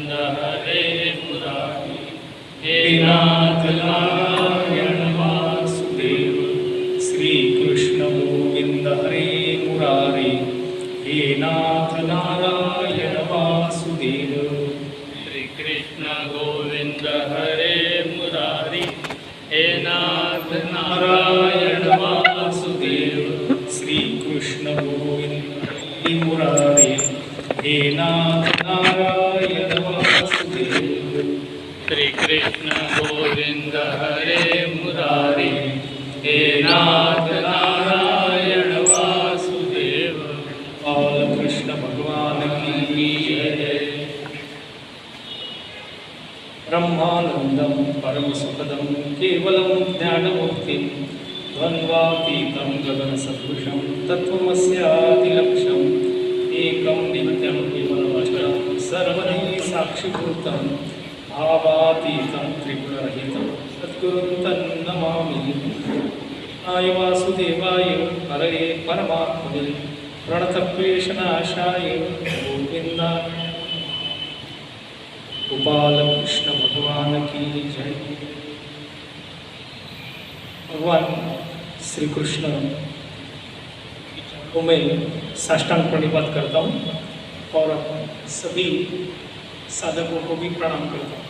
गोविंद हरे मुरारी, हे नाथ नारायण वासुदेव। श्री कृष्ण गोविंद हरे मुरारी, हे नाथ नारायण वासुदेव। श्री कृष्ण गोविंद हरे मुरारी, हे नाथ नारायण वासुदेव। श्री कृष्ण गोविंद हरे मुरारी, हे नाथ नारायण वासुदेव। श्री कृष्ण गोविंद हरे मुरारी, हे नाथ नारायण वासुदेव। बाल कृष्ण भगवान की जय। ब्रह्मानंदं परम सुखदं केवलं ज्ञानमूर्तिं द्वन्द्वातीतं गगनसदृशं तत्त्वमस्यादिलक्ष्यम् एकं नित्यं विमलमचलं सर्वधी साक्षिभूतं भावातीतं त्रिगुणरहितं सद्गुरुं तन्नमामि। आय वासुदेवाय हरये परमात्मने प्रणतक्लेशनाशाय गोविन्दाय गोपाल कृष्ण भगवान की जय। भगवान श्री कृष्ण को मैं साष्टांग प्रणिपात करता हूँ और सभी साधकों को भी प्रणाम करता हूँ।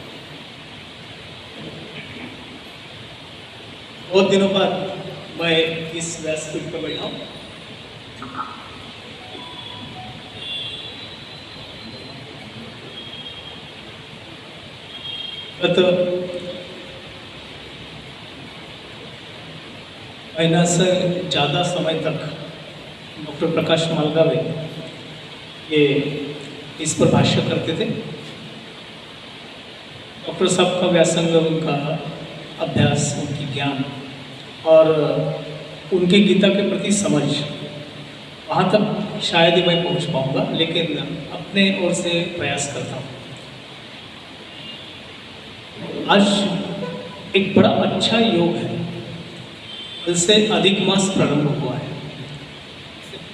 बहुत दिनों बाद मैं इस व्यासपीठ पर बैठा हूँ। महीना से ज़्यादा समय तक डॉक्टर प्रकाश मालगावे ये इस पर भाष्य करते थे। डॉक्टर साहब का व्यासंग, उनका अभ्यास, उनकी ज्ञान और उनके गीता के प्रति समझ, वहाँ तक शायद ही मैं पहुँच पाऊँगा, लेकिन अपने ओर से प्रयास करता हूँ। आज एक बड़ा अच्छा योग है, इससे अधिक मास प्रारंभ हुआ है।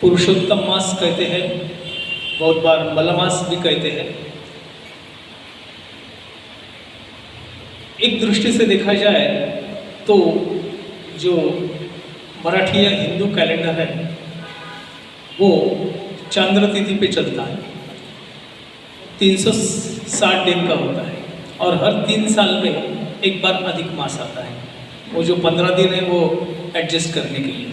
पुरुषोत्तम मास कहते हैं, बहुत बार मलमास भी कहते हैं। एक दृष्टि से देखा जाए तो जो मराठी या हिंदू कैलेंडर है वो चंद्र तिथि पे चलता है, 360 दिन का होता है और हर 3 साल में एक बार अधिक मास आता है। वो जो 15 दिन है वो एडजस्ट करने के लिए,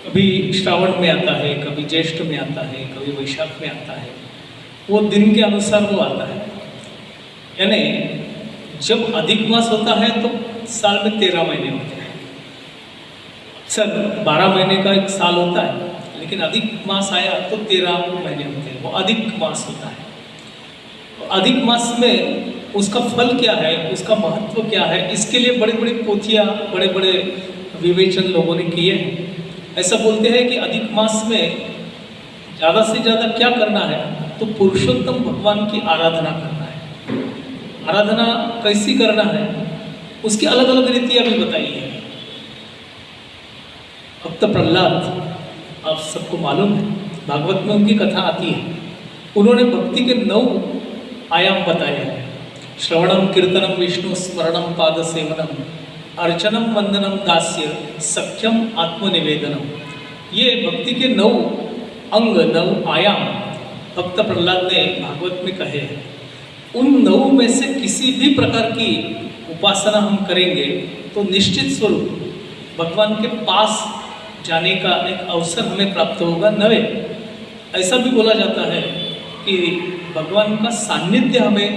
कभी श्रावण में आता है, कभी ज्येष्ठ में आता है, कभी वैशाख में आता है। वो दिन के अनुसार वो आता है। यानी जब अधिक मास होता है तो साल में 13 महीने होते हैं। अक्सर 12 महीने का एक साल होता है, लेकिन अधिक मास आया तो 13 महीने होते हैं। वो अधिक मास होता है। अधिक मास में उसका फल क्या है, उसका महत्व क्या है, इसके लिए बड़े बड़े पोथियाँ, बड़े बड़े विवेचन लोगों ने किए हैं। ऐसा बोलते हैं कि अधिक मास में ज़्यादा से ज़्यादा क्या करना है, तो पुरुषोत्तम भगवान की आराधना करना है। आराधना कैसी करना है, उसकी अलग अलग रीतियाँ भी बताई है। भक्त प्रहलाद आप सबको मालूम है, भागवत में उनकी कथा आती है। उन्होंने भक्ति के 9 आयाम बताए हैं। श्रवणम कीर्तनम विष्णु स्मरणम पाद सेवनम अर्चनम वंदनम दास्य सख्यम आत्मनिवेदनम। ये भक्ति के 9 अंग, 9 आयाम भक्त प्रहलाद ने भागवत में कहे हैं। उन 9 में से किसी भी प्रकार की उपासना हम करेंगे तो निश्चित स्वरूप भगवान के पास जाने का एक अवसर हमें प्राप्त होगा। 9 ऐसा भी बोला जाता है कि भगवान का सान्निध्य हमें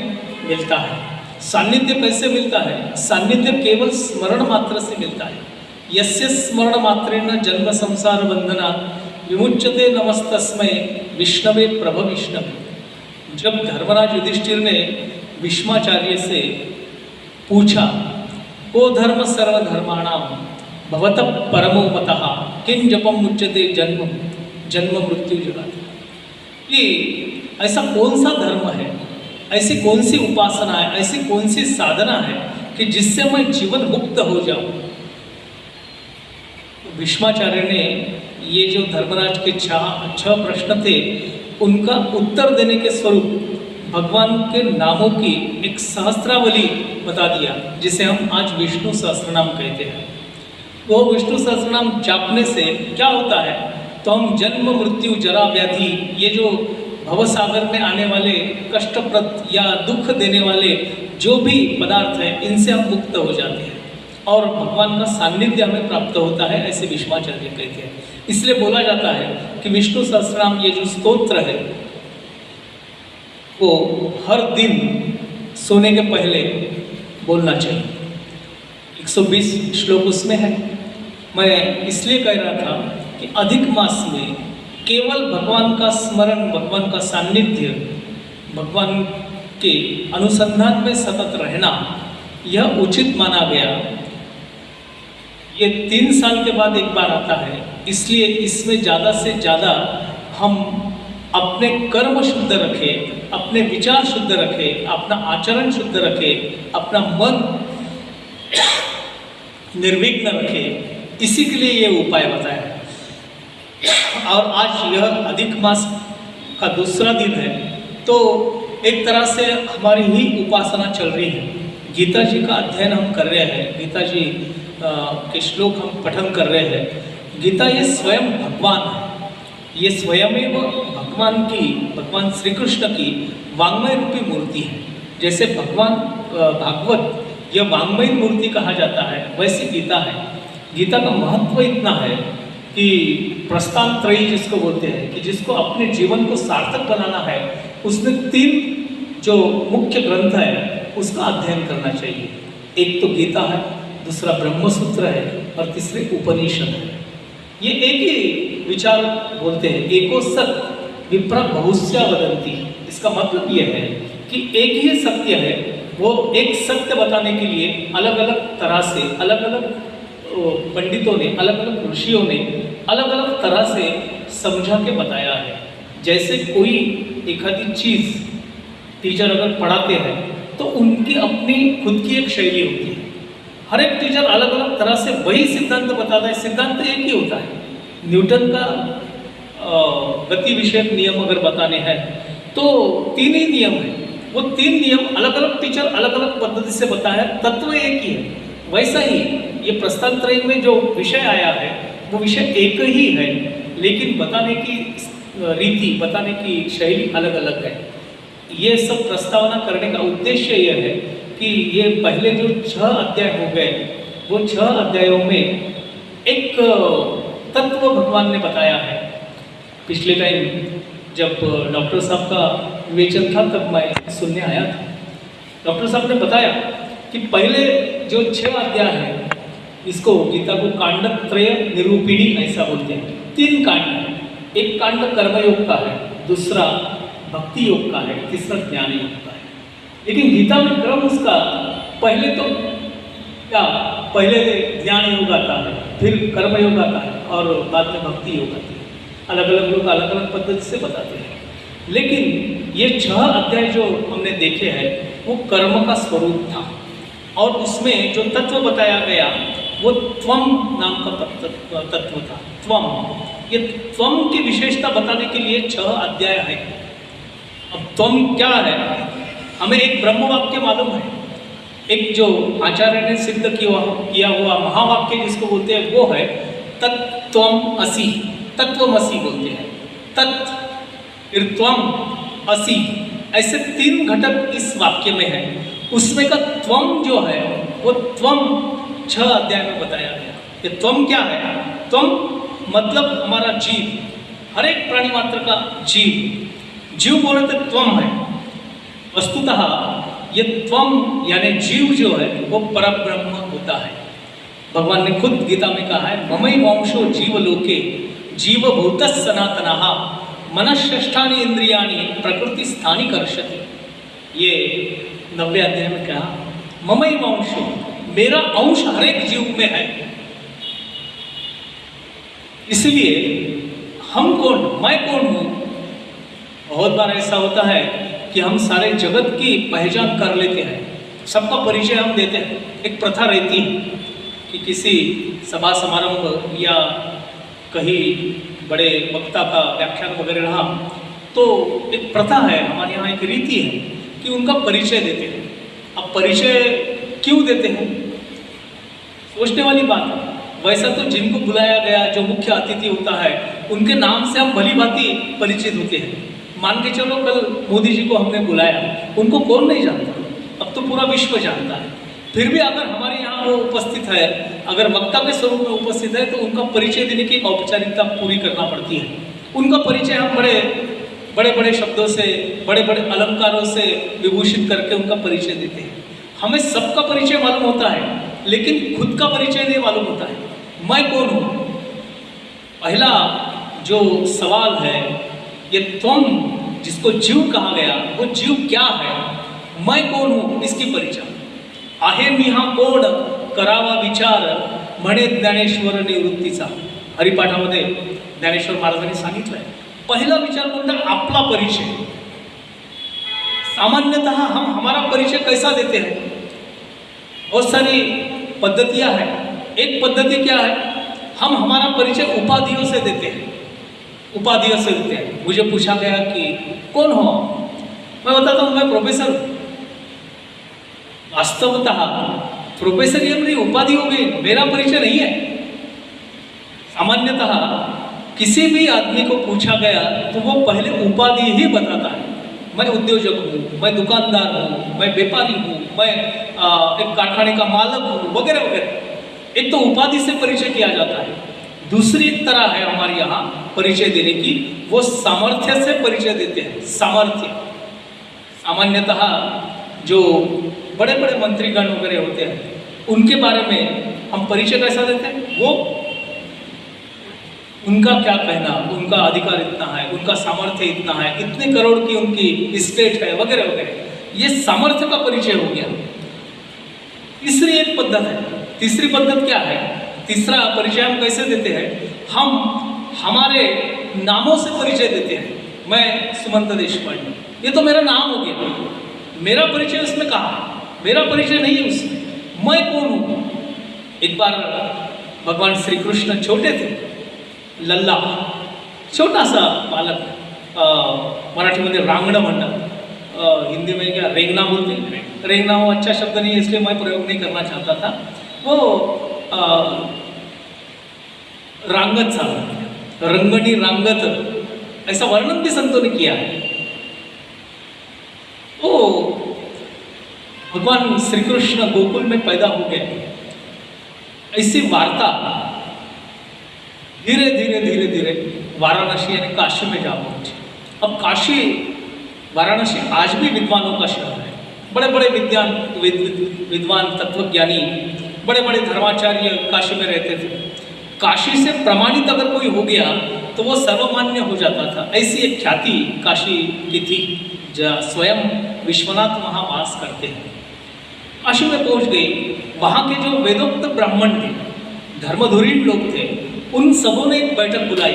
मिलता है। सान्निध्य कैसे मिलता है? सान्निध्य केवल स्मरण मात्र से मिलता है। यस्य स्मरण मात्रेण जन्म संसार बंधना विमुच्यते नमस्तस्मै विष्णवे प्रभ विष्णवे। जब धर्मराज युधिष्ठिर ने भीष्माचार्य से पूछा, को धर्म सर्वधर्माणाम भवतः परमो मतः किं जपम मुच्यते जन्म जन्म मृत्यु जगत। ये ऐसा कौन सा धर्म है, ऐसी कौन सी उपासना है, ऐसी कौन सी साधना है कि जिससे मैं जीवन मुक्त हो जाऊं? तो भीष्माचार्य ने ये जो धर्मराज के 6 प्रश्न थे उनका उत्तर देने के स्वरूप भगवान के नामों की एक सहस्त्रावली बता दिया, जिसे हम आज विष्णु सहस्त्रनाम कहते हैं। वो विष्णु सहस्त्रनाम जापने से क्या होता है, तो हम जन्म मृत्यु जरा व्याधि, ये जो भवसागर में आने वाले कष्टप्रद या दुख देने वाले जो भी पदार्थ हैं, इनसे हम मुक्त हो जाते हैं और भगवान का सान्निध्य हमें प्राप्त होता है, ऐसे भीष्माचार्य कहते हैं। इसलिए बोला जाता है कि विष्णु सहस्त्रनाम ये जो स्तोत्र है वो हर दिन सोने के पहले बोलना चाहिए। 120 श्लोक उसमें है। मैं इसलिए कह रहा था कि अधिक मास में केवल भगवान का स्मरण, भगवान का सान्निध्य, भगवान के अनुसंधान में सतत रहना यह उचित माना गया। ये 3 साल के बाद एक बार आता है, इसलिए इसमें ज़्यादा से ज़्यादा हम अपने कर्म शुद्ध रखें, अपने विचार शुद्ध रखें, अपना आचरण शुद्ध रखें, अपना मन निर्विघ्न रखें। इसी के लिए ये उपाय बताया है। और आज यह अधिक मास का दूसरा दिन है, तो एक तरह से हमारी ही उपासना चल रही है। गीता जी का अध्ययन हम कर रहे हैं, गीता जी के श्लोक हम पठन कर रहे हैं। गीता ये स्वयं भगवान है, ये स्वयं भगवान श्री कृष्ण की वाङ्मय रूपी मूर्ति है। जैसे भगवान भागवत यह वाङ्मय मूर्ति कहा जाता है, वैसी गीता है। गीता का महत्व इतना है कि प्रस्थान त्रयी जिसको बोलते हैं, कि जिसको अपने जीवन को सार्थक बनाना है, उसने 3 जो मुख्य ग्रंथ है उसका अध्ययन करना चाहिए। एक तो गीता है, दूसरा ब्रह्मसूत्र है और तीसरे उपनिषद है। ये एक ही विचार बोलते हैं, एको सत्य विप्र बहुस्या वदंती। इसका मतलब ये है कि एक ही सत्य है, वो एक सत्य बताने के लिए अलग अलग तरह से, अलग अलग पंडितों ने, अलग अलग ऋषियों ने अलग अलग तरह से समझा के बताया है। जैसे कोई एक आधी चीज़ टीचर अगर पढ़ाते हैं तो उनकी अपनी खुद की एक शैली होती है। हर एक टीचर अलग अलग तरह से वही सिद्धांत बताता है, सिद्धांत एक ही होता है। न्यूटन का गति विषयक नियम अगर बताने हैं तो 3 ही नियम है। वो 3 नियम अलग अलग टीचर अलग अलग पद्धति से बताया, तत्व एक ही है। वैसा ही ये प्रस्थान त्रयी में जो विषय आया है वो विषय एक ही है, लेकिन बताने की रीति, बताने की शैली अलग अलग है। ये सब प्रस्तावना करने का उद्देश्य यह है कि ये पहले जो 6 अध्याय हो गए, वो 6 अध्यायों में एक तत्व भगवान ने बताया है। पिछले टाइम जब डॉक्टर साहब का विवेचन था तब मैं सुनने आया था। डॉक्टर साहब ने बताया कि पहले जो 6 अध्याय है, इसको गीता को कांडत्रय निरूपिणी ऐसा बोलते हैं। 3 कांड है। एक कांड कर्मयोग का है, दूसरा भक्ति योग का है, तीसरा ज्ञान योग का है। लेकिन गीता में क्रम उसका पहले तो क्या, पहले ज्ञान योग आता है, फिर कर्म योग आता है और बाद में भक्ति योग आती है। अलग अलग लोग अलग अलग पद्धति से बताते हैं। लेकिन ये 6 अध्याय जो हमने देखे हैं वो कर्म का स्वरूप था, और उसमें जो तत्व बताया गया वो त्वम नाम का तत्व था। त्वम, ये त्वम की विशेषता बताने के लिए 6 अध्याय है। अब त्वम क्या है, हमें एक ब्रह्म वाक्य मालूम है, एक जो आचार्य ने सिद्ध किया हुआ महावाक्य जिसको बोलते हैं वो है तत्त्वम असि, तत्वमसि बोलते हैं। तत्, फिर त्वम, असि, ऐसे 3 घटक इस वाक्य में है। उसमें का त्वम जो है वो त्वम 6 अध्याय में बताया गया। ये त्वम क्या है? त्वम मतलब हमारा जीव, हर एक प्राणी मात्र का जीव। जीव बोले तो त्वम है। वस्तुतः ये त्वम यानी जीव जो है वो परब्रह्म होता है। भगवान ने खुद गीता में कहा है, ममई वंशो जीवलोके जीवभूत सनातनः मनश्रेष्ठानि इंद्रियाणि प्रकृति स्थानी कर्षति। ये 90 अध्याय में कहा, ममई वंशो, मेरा अंश हर एक जीव में है। इसलिए हम कौन, मैं कौन हूँ? बहुत बार ऐसा होता है कि हम सारे जगत की पहचान कर लेते हैं, सबका परिचय हम देते हैं। एक प्रथा रहती है कि किसी सभा समारंभ या कहीं बड़े वक्ता का व्याख्यान वगैरह रहा तो एक प्रथा है हमारे यहाँ, एक रीति है कि उनका परिचय देते हैं। अब परिचय क्यों देते हैं, सोचने वाली बात है। वैसा तो जिनको बुलाया गया, जो मुख्य अतिथि होता है, उनके नाम से हम भली भांति परिचित होते हैं। मान के चलो कल मोदी जी को हमने बुलाया, उनको कौन नहीं जानता, अब तो पूरा विश्व जानता है। फिर भी अगर हमारे यहाँ वो उपस्थित है, अगर वक्ता के स्वरूप में उपस्थित है, तो उनका परिचय देने की औपचारिकता पूरी करना पड़ती है। उनका परिचय हम बड़े बड़े शब्दों से, बड़े बड़े अलंकारों से विभूषित करके उनका परिचय देते हैं। हमें सबका परिचय मालूम होता है, लेकिन खुद का परिचय नहीं मालूम होता है। मैं कौन हूँ, पहला जो सवाल है, ये तुम जिसको जीव कहा गया, वो जीव क्या है, मैं कौन हूँ, इसकी परिचय। आहे मिहा कोण करावा विचार, म्हणे ज्ञानेश्वर निवृत्तीचा। हरिपाठामध्ये ज्ञानेश्वर महाराजांनी सांगितलंय, पहिला विचार कोणता, आपला परिचय। सामान्यतः हम हमारा परिचय कैसा देते हैं, बहुत सारी पद्धतियां हैं। एक पद्धति क्या है, हम हमारा परिचय उपाधियों से देते हैं। उपाधियों से देते हैं। मुझे पूछा गया कि कौन हो, मैं बताता हूँ मैं प्रोफेसर हूँ। वास्तवतः प्रोफेसर ये मेरी उपाधि हो गई, मेरा परिचय नहीं है। सामान्यतः किसी भी आदमी को पूछा गया तो वो पहले उपाधि ही बताता है। मैं उद्योजक हूँ, मैं दुकानदार हूँ, मैं व्यापारी हूँ, मैं एक कारखाने का मालक हूँ, वगैरह वगैरह। एक तो उपाधि से परिचय किया जाता है। दूसरी तरह है हमारे यहाँ परिचय देने की, वो सामर्थ्य से परिचय देते हैं। सामर्थ्य, सामान्यतः जो बड़े बड़े मंत्रीगण वगैरह होते हैं, उनके बारे में हम परिचय कैसा देते हैं, वो उनका क्या कहना, उनका अधिकार इतना है, उनका सामर्थ्य इतना है, इतने करोड़ की उनकी स्टेट है, वगैरह वगैरह। ये सामर्थ्य का परिचय हो गया। तीसरी एक पद्धत है। तीसरी पद्धत क्या है, तीसरा परिचय हम कैसे देते हैं, हम हमारे नामों से परिचय देते हैं। मैं सुमंत देशपांडे, ये तो मेरा नाम हो गया, मेरा परिचय उसमें कहा, मेरा परिचय नहीं है उसमें, मैं कौन हूँ। एक बार भगवान श्री कृष्ण छोटे थे, लल्ला, छोटा सा बालक, मराठीमध्ये रांगणं म्हणतात, हिंदी में क्या रेंगना बोलते हैं, रेंगना वो अच्छा शब्द नहीं है इसलिए मैं प्रयोग नहीं करना चाहता था। वो रांगत सा, रंगणी रांगत, ऐसा वर्णन भी संतों ने किया है। वो भगवान श्री कृष्ण गोकुल में पैदा हो गए, ऐसी वार्ता धीरे धीरे धीरे धीरे वाराणसी यानी काशी में जा पहुंची। अब काशी, वाराणसी आज भी विद्वानों का शहर है। बड़े बड़े विद्वान तत्वज्ञानी, बड़े बड़े धर्माचार्य काशी में रहते थे। काशी से प्रमाणित अगर कोई हो गया तो वो सर्वमान्य हो जाता था। ऐसी एक ख्याति काशी की थी, जहाँ स्वयं विश्वनाथ वहाँ वास करते हैं। काशी में पहुँच गई, वहाँ के जो वेदोक्त ब्राह्मण थे, धर्मधुरीण लोग थे, उन सबों ने एक बैठक बुलाई।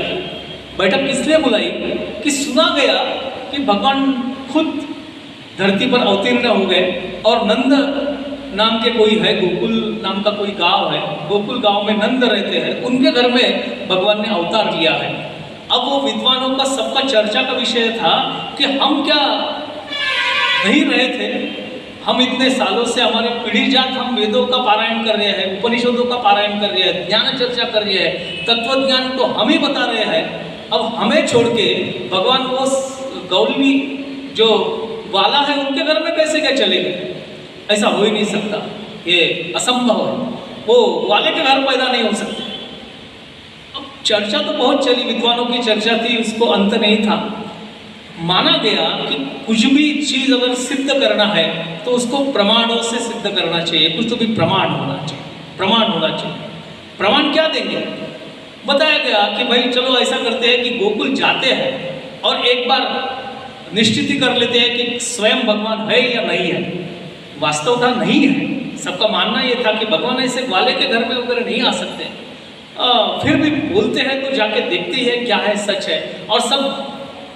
बैठक इसलिए बुलाई कि सुना गया कि भगवान खुद धरती पर अवतीर्ण हो गए और नंद नाम के कोई है, गोकुल नाम का कोई गांव है, गोकुल गांव में नंद रहते हैं, उनके घर में भगवान ने अवतार लिया है। अब वो विद्वानों का सबका चर्चा का विषय था कि हम क्या नहीं रहे थे, हम इतने सालों से हमारे पीढ़ी जात हम वेदों का पारायण कर रहे हैं, उपनिषदों का पारायण कर रहे हैं, ज्ञान चर्चा कर रहे हैं, तत्व ज्ञान तो हम ही बता रहे हैं। अब हमें छोड़ के भगवान वो गौलवी जो वाला है उनके घर में कैसे क्या चले गए, ऐसा हो ही नहीं सकता, ये असंभव है, वो वाले के घर पैदा नहीं हो सकता। अब चर्चा तो बहुत चली, विद्वानों की चर्चा थी, उसको अंत नहीं था। माना गया कि कुछ भी चीज़ अगर सिद्ध करना है तो उसको प्रमाणों से सिद्ध करना चाहिए, कुछ तो भी प्रमाण होना चाहिए, प्रमाण होना चाहिए। प्रमाण क्या देंगे, बताया गया कि भाई चलो ऐसा करते हैं कि गोकुल जाते हैं और एक बार निश्चित ही कर लेते हैं कि स्वयं भगवान है या नहीं है। वास्तवता नहीं है, सबका मानना ये था कि भगवान ऐसे वाले के घर में वगैरह नहीं आ सकते। फिर भी बोलते हैं तो जाके देखते हैं क्या है, सच है, और सब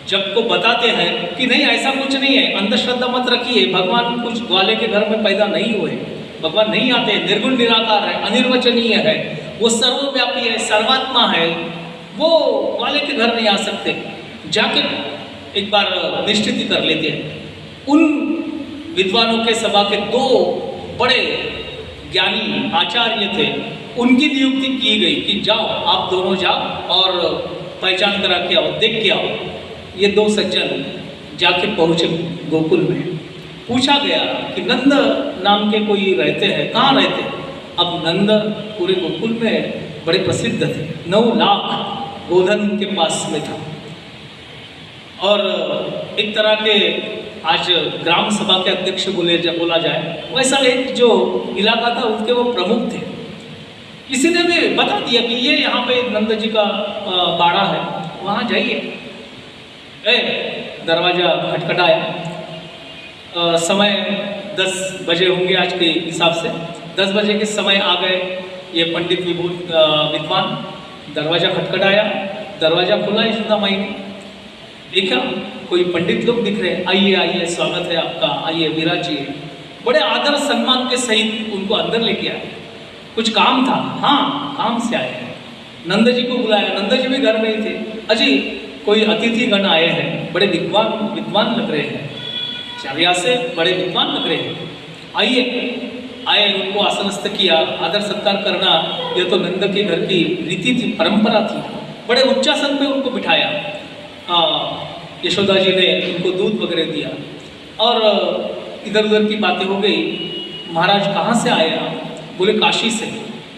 जब को बताते हैं कि नहीं ऐसा कुछ नहीं है, अंधश्रद्धा मत रखिए, भगवान कुछ ग्वाले के घर में पैदा नहीं हुए, भगवान नहीं आते, निर्गुण निराकार है, अनिर्वचनीय है, वो सर्वव्यापी है, सर्वात्मा है, वो ग्वाले के घर नहीं आ सकते। जाके एक बार निश्चित ही कर लेते हैं। उन विद्वानों के सभा के दो बड़े ज्ञानी आचार्य थे, उनकी नियुक्ति की गई कि जाओ, आप दोनों जाओ और पहचान करा के आओ, देख के आओ। ये दो सज्जन जाके पहुँचे गोकुल में। पूछा गया कि नंद नाम के कोई रहते हैं, कहाँ रहते हैं? अब नंद पूरे गोकुल में बड़े प्रसिद्ध थे, 9 लाख गोधन उनके पास में था, और एक तरह के आज ग्राम सभा के अध्यक्ष बोला जाए वैसा एक जो इलाका था उसके वो प्रमुख थे। किसी ने भी बता दिया कि ये यहाँ पे नंद जी का बाड़ा है, वहाँ जाइए। दरवाज़ा खटखटाया, समय 10 बजे होंगे आज के हिसाब से। 10 बजे के समय आ गए ये पंडित विद्वान। दरवाज़ा खटखटाया, दरवाज़ा खुला, यशोदा माई ने देखा कोई पंडित लोग दिख रहे हैं। आइए आइए, स्वागत है आपका, आइए विराजिए। बड़े आदर सम्मान के सहित उनको अंदर लेके आए। कुछ काम था, हाँ काम से आए हैं। नंद जी को बुलाया, नंद जी भी घर में ही थे। अजी कोई अतिथिगण आए हैं, बड़े विद्वान लग रहे हैं, चर्या से बड़े विद्वान लग रहे हैं, आए। उनको आसनस्थ किया। आदर सत्कार करना यह तो नंद के घर की रीति थी, परंपरा थी। बड़े उच्चासन पे उनको बिठाया। यशोदा जी ने उनको दूध वगैरह दिया और इधर उधर की बातें हो गई। महाराज कहाँ से आए आप? बोले काशी से।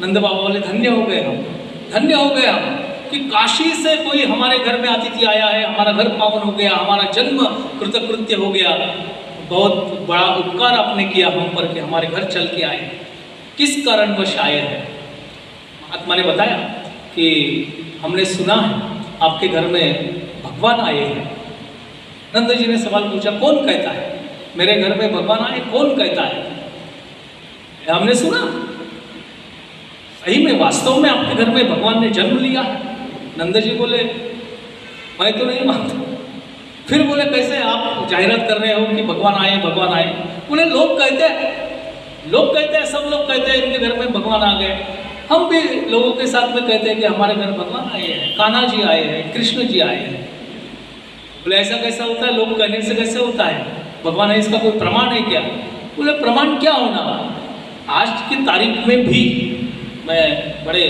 नंद बाबा बोले धन्य हो गए हम कि काशी से कोई हमारे घर में अतिथि आया है, हमारा घर पावन हो गया, हमारा जन्म कृतकृत्य हो गया। बहुत बड़ा उपकार आपने किया हम पर कि हमारे घर चल के आए। किस कारणवश आए हैं? महात्मा ने बताया कि हमने सुना है आपके घर में भगवान आए हैं। नंद जी ने सवाल पूछा, कौन कहता है मेरे घर में भगवान आए? कौन कहता है? हमने सुना, सही में वास्तव में आपके घर में भगवान ने जन्म लिया है। नंद जी बोले मैं तो नहीं मानता। फिर बोले कैसे आप जाहिरात कर रहे हो कि भगवान आए? बोले लोग कहते हैं, सब लोग कहते हैं इनके घर में भगवान आ गए। हम भी लोगों के साथ में कहते हैं कि हमारे घर भगवान आए हैं, कान्हा जी आए हैं, कृष्ण जी आए हैं। बोले ऐसा कैसा होता है? लोग कहने से कैसे होता है? भगवान है, इसका कोई प्रमाण है क्या? बोले प्रमाण क्या होना, आज की तारीख में भी, मैं बड़े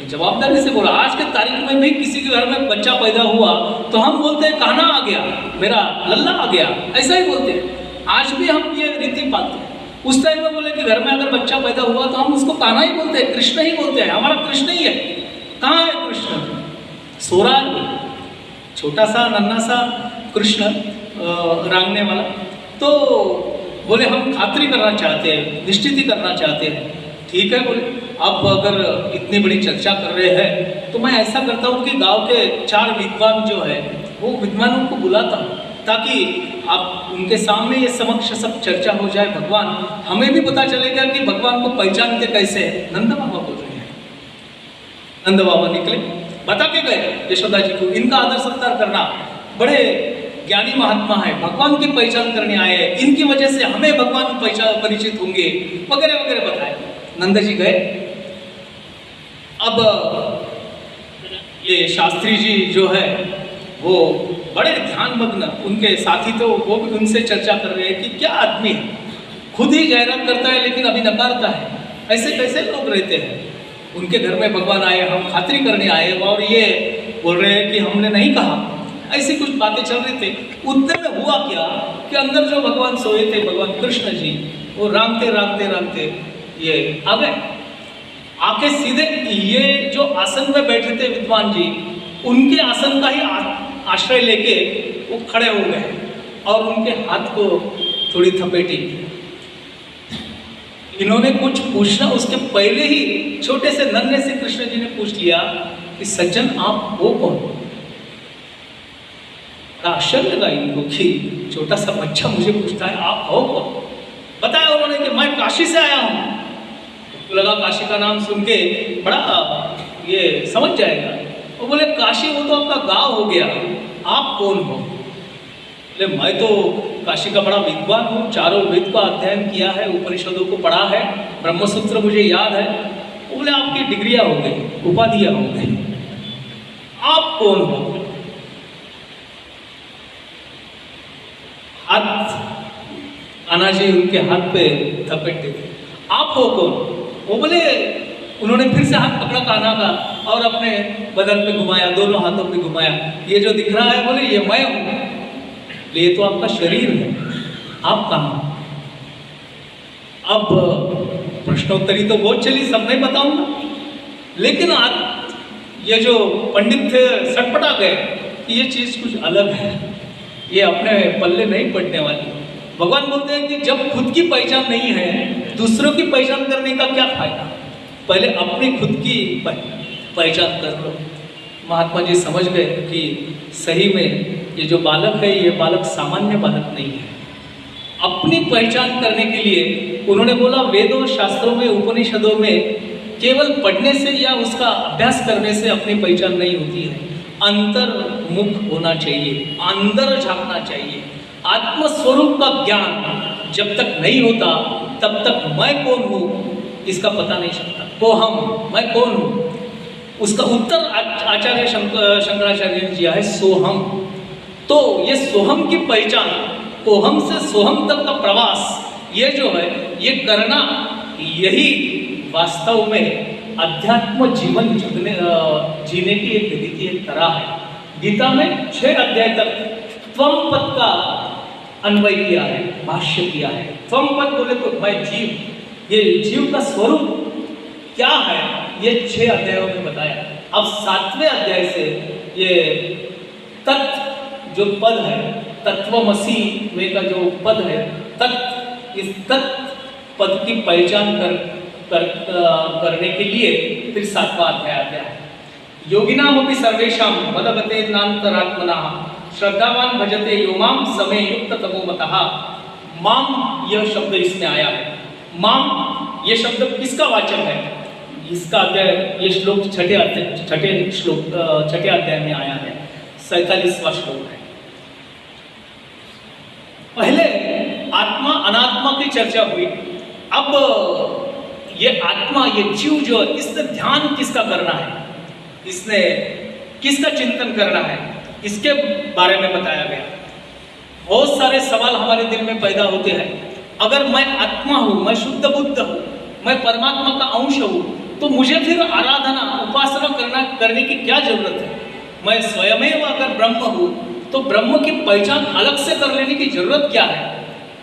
जवाबदारी से बोला, आज के तारीख में भी किसी के घर में बच्चा पैदा हुआ तो हम बोलते हैं कान्हा आ गया, मेरा लल्ला आ गया, ऐसा ही बोलते हैं। आज भी हम ये रीति पालते हैं। उस टाइम में बोले कि घर में अगर बच्चा पैदा हुआ तो हम उसको कान्हा ही बोलते हैं, कृष्ण ही बोलते हैं, हमारा कृष्ण ही है। कहाँ है कृष्ण? सो रहा है, छोटा सा नन्हा सा कृष्ण रांगने वाला। तो बोले हम खातरी करना चाहते हैं, निश्चित ही करना चाहते हैं। ठीक है, बोले आप अगर इतनी बड़ी चर्चा कर रहे हैं तो मैं ऐसा करता हूँ कि गांव के 4 विद्वान जो है वो विद्वानों को बुलाता हूँ, ताकि आप उनके सामने ये समक्ष सब चर्चा हो जाए। भगवान हमें भी पता चलेगा कि भगवान को पहचानते कैसे हैं। नंद बाबा बोल रहे हैं। नंद बाबा निकले, बता के गए यशोदा जी को इनका आदर सत्कार करना, बड़े ज्ञानी महात्मा है, भगवान की पहचान करने आए हैं, इनकी वजह से हमें भगवान परिचित होंगे, वगैरह वगैरह बताए। नंद जी गए। अब ये शास्त्री जी जो है वो बड़े ध्यानमग्न, उनके साथी तो वो भी उनसे चर्चा कर रहे हैं कि क्या आदमी है, खुद ही जाहिरात करता है लेकिन अभी नकारता है, ऐसे कैसे लोग रहते हैं? उनके घर में भगवान आए, हम खातरी करने आए, और ये बोल रहे हैं कि हमने नहीं कहा। ऐसी कुछ बातें चल रही थी। उतने में हुआ क्या कि अंदर जो भगवान सोए थे, भगवान कृष्ण जी, वो रांगते ये आ गए। आके सीधे ये जो आसन में बैठे थे विद्वान जी, उनके आसन का ही आश्रय लेके वो खड़े हो गए और उनके हाथ को थोड़ी थपेटी। इन्होंने कुछ पूछना उसके पहले ही छोटे से नन्हे से कृष्ण जी ने पूछ लिया कि सज्जन आप हो कौन? बड़ा आश्चर्य लगा इनको कि छोटा सा बच्चा मुझे पूछता है आप हो कौन? बताया उन्होंने कि मैं काशी से आया हूँ। तो लगा काशी का नाम सुन के बड़ा ये समझ जाएगा। वो बोले काशी वो तो आपका गांव हो गया, आप कौन हो? बोले मैं तो काशी का बड़ा विद्वान हूँ, 4 वेद का अध्ययन किया है, उपनिषदों को पढ़ा है, ब्रह्मसूत्र मुझे याद है। वो बोले आपकी डिग्रियाँ हो गई, उपाधियाँ हो गई, आप कौन हो? हाथ आना जी उनके हाथ पे थपेट देते, आप हो कौन? वो बोले, उन्होंने फिर से हाथ पकड़ा कान्हा का और अपने बदन पे घुमाया, दोनों हाथों पे घुमाया। ये जो दिख रहा है, बोले ये मैं हूँ, ये तो आपका शरीर है, आप कहाँ? अब प्रश्नोत्तरी तो बहुत चली, सब नहीं बताऊंगा, लेकिन आज ये जो पंडित थे सटपटा गए कि ये चीज़ कुछ अलग है, ये अपने पल्ले नहीं पड़ने वाली। भगवान बोलते हैं कि जब खुद की पहचान नहीं है, दूसरों की पहचान करने का क्या फायदा? पहले अपनी खुद की पहचान कर लो। महात्मा जी समझ गए कि सही में ये जो बालक है, ये बालक सामान्य बालक नहीं है। अपनी पहचान करने के लिए उन्होंने बोला, वेदों, शास्त्रों में, उपनिषदों में केवल पढ़ने से या उसका अभ्यास करने से अपनी पहचान नहीं होती है। अंतर्मुख होना चाहिए, अंदर झांकना चाहिए। आत्मस्वरूप का ज्ञान जब तक नहीं होता, तब तक मैं कौन हूँ इसका पता नहीं चलता। को हम, मैं कौन हूँ, उसका उत्तर आचार्य शंकराचार्य ने दिया है, सोहम। तो ये सोहम की पहचान, ओहम से सोहम तक का प्रवास, ये जो है ये करना, यही वास्तव में अध्यात्म जीवन जीने की एक विधि, एक तरह है। गीता में 6 अध्याय तक त्वम पद का अन्वय किया है, भाष्य किया है। त्वम पद बोले तो मैं जीव, ये जीव का स्वरूप क्या है, ये 6 अध्यायों में बताया। अब 7वें अध्याय से ये तत् जो पद है, तत्वमसी में का जो पद है, तत्, इस तत् पद की पहचान करने के लिए फिर 7वां अध्याय आता है। योगिनामपि सर्वेषां मदगतेनान्तरात्मनः श्रद्धावान भजते यो माम समे युक्त तमो मतः। माम यह शब्द इसमें आया है। माम ये शब्द किसका वाचक है? इसका अध्याय, ये श्लोक छठे अध्याय में आया है, 47वां श्लोक है। पहले आत्मा अनात्मा की चर्चा हुई, अब ये आत्मा, ये जीव जो, इसने ध्यान किसका करना है, इसने किसका चिंतन करना है, इसके बारे में बताया गया। बहुत सारे सवाल हमारे दिल में पैदा होते हैं। अगर मैं आत्मा हूँ, मैं शुद्ध बुद्ध हूँ, मैं परमात्मा का अंश हूँ, तो मुझे फिर आराधना, उपासना करने की क्या जरूरत है? मैं स्वयमेव अगर ब्रह्म हूँ, तो ब्रह्म की पहचान अलग से कर लेने की जरूरत क्या है?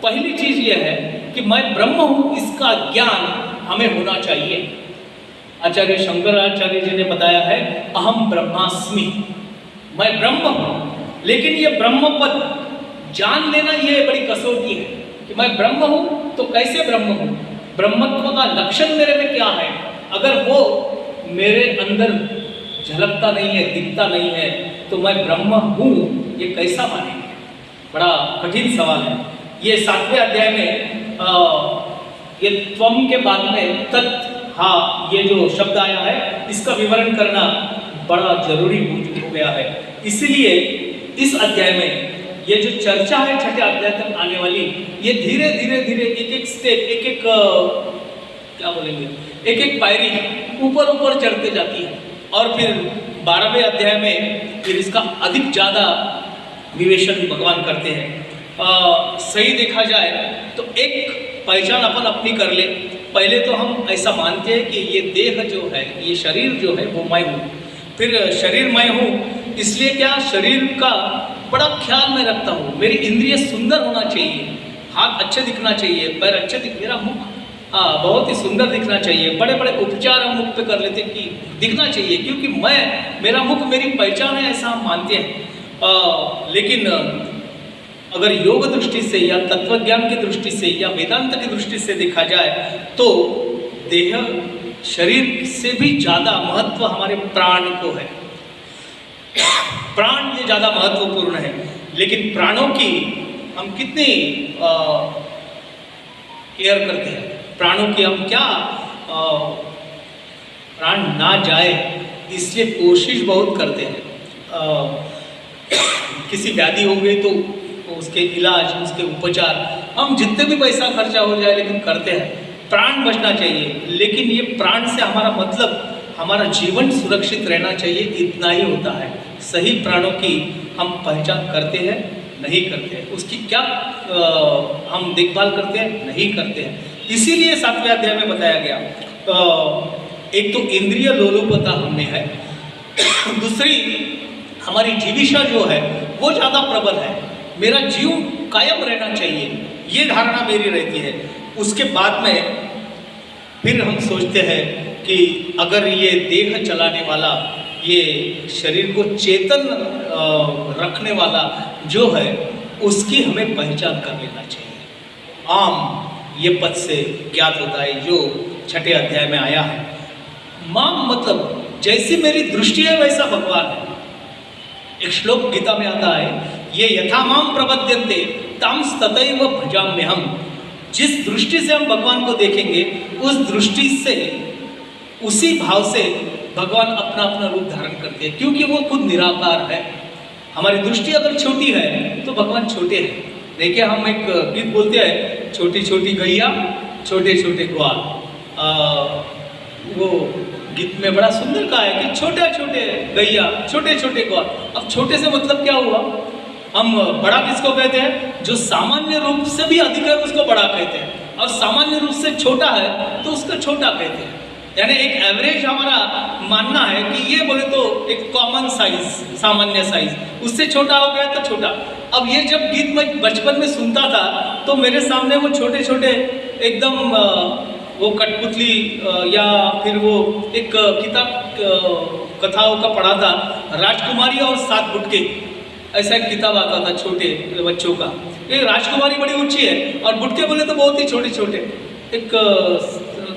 पहली चीज यह है कि मैं ब्रह्म हूँ, इसका ज्ञान हमें होना चाहिए। आचार्य शंकराचार्य जी ने बताया है, अहम ब्रह्मास्मि, मैं ब्रह्म हूँ। लेकिन ये ब्रह्म पद जान लेना, ये बड़ी कसौटी है कि मैं ब्रह्म हूँ तो कैसे ब्रह्म हूँ, ब्रह्मत्व का लक्षण मेरे में क्या है। अगर वो मेरे अंदर झलकता नहीं है, दिखता नहीं है, तो मैं ब्रह्म हूँ ये कैसा मानेंगे? बड़ा कठिन सवाल है। ये 7वें अध्याय में ये त्वम के बाद में तत्, हाँ, ये जो शब्द आया है, इसका विवरण करना बड़ा जरूरी हो गया है। इसलिए इस अध्याय में ये जो चर्चा है 6ठे अध्याय तक आने वाली, ये धीरे धीरे धीरे एक स्टेप, क्या बोलेंगे, एक पायरी ऊपर ऊपर चढ़ते जाती है। और फिर 12वें अध्याय में फिर इसका अधिक ज़्यादा विवेचन भगवान करते हैं। सही देखा जाए तो एक पहचान अपन अपनी कर ले। पहले तो हम ऐसा मानते हैं कि ये देह जो है, ये शरीर जो है, वो मैं हूँ। फिर शरीर मैं हूँ, इसलिए क्या, शरीर का बड़ा ख्याल मैं रखता हूँ। मेरी इंद्रिय सुंदर होना चाहिए, हाथ अच्छे दिखना चाहिए, पैर अच्छे मेरा मुख बहुत ही सुंदर दिखना चाहिए। बड़े बड़े उपचार हम मुख पे कर लेते हैं कि दिखना चाहिए, क्योंकि मेरा मुख मेरी पहचान है, ऐसा हम मानते हैं। लेकिन अगर योग दृष्टि से या तत्वज्ञान की दृष्टि से या वेदांत की दृष्टि से देखा जाए, तो देह, शरीर से भी ज़्यादा महत्व हमारे प्राण को है। प्राण ये ज़्यादा महत्वपूर्ण है। लेकिन प्राणों की हम कितनी केयर करते हैं, प्राणों की हम क्या, प्राण ना जाए इसलिए कोशिश बहुत करते हैं। किसी व्याधि हो गई तो उसके इलाज, उसके उपचार, हम जितने भी पैसा खर्चा हो जाए लेकिन करते हैं। प्राण बचना चाहिए, लेकिन ये प्राण से हमारा मतलब हमारा जीवन सुरक्षित रहना चाहिए, इतना ही होता है। सही प्राणों की हम पहचान करते हैं नहीं करते हैं। उसकी क्या हम देखभाल करते हैं? नहीं करते हैं। इसीलिए 7वें अध्याय में बताया गया, एक तो इंद्रिय लोलुपता हमें है, दूसरी हमारी जीविशा जो है वो ज़्यादा प्रबल है, मेरा जीव कायम रहना चाहिए, ये धारणा मेरी रहती है। उसके बाद में फिर हम सोचते हैं कि अगर ये देह चलाने वाला, ये शरीर को चेतन रखने वाला जो है, उसकी हमें पहचान कर लेना चाहिए। आम ये पद से ज्ञात होता है जो 6ठे अध्याय में आया है। माम मतलब जैसी मेरी दृष्टि है वैसा भगवान है। एक श्लोक गीता में आता है, ये यथा माम प्रपद्यन्ते ताम तथैव भजाम्यहम्। जिस दृष्टि से हम भगवान को देखेंगे उस दृष्टि से, उसी भाव से भगवान अपना अपना रूप धारण करते हैं, क्योंकि वो खुद निराकार है। हमारी दृष्टि अगर छोटी है तो भगवान छोटे हैं। देखिए हम एक गीत बोलते हैं, छोटी छोटी गैया छोटे छोटे ग्वाल। वो गीत में बड़ा सुंदर कहा है कि छोटे छोटे गैया छोटे छोटे ग्वाल। अब छोटे से मतलब क्या हुआ? हम बड़ा किसको कहते हैं? जो सामान्य रूप से भी अधिक है उसको बड़ा कहते हैं, और सामान्य रूप से छोटा है तो उसको छोटा कहते हैं। यानी एक एवरेज हमारा मानना है कि ये बोले तो एक कॉमन साइज, सामान्य साइज, उससे छोटा हो गया तो छोटा। अब ये जब गीत मैं बचपन में सुनता था तो मेरे सामने वो छोटे छोटे एकदम वो कठपुतली या फिर वो एक किताब कथाओं का पढ़ा था, राजकुमारी और 7 बुटके, ऐसा एक किताब आता था छोटे बच्चों का। ये राजकुमारी बड़ी ऊंची है और बुटके बोले तो बहुत ही छोटे छोटे। एक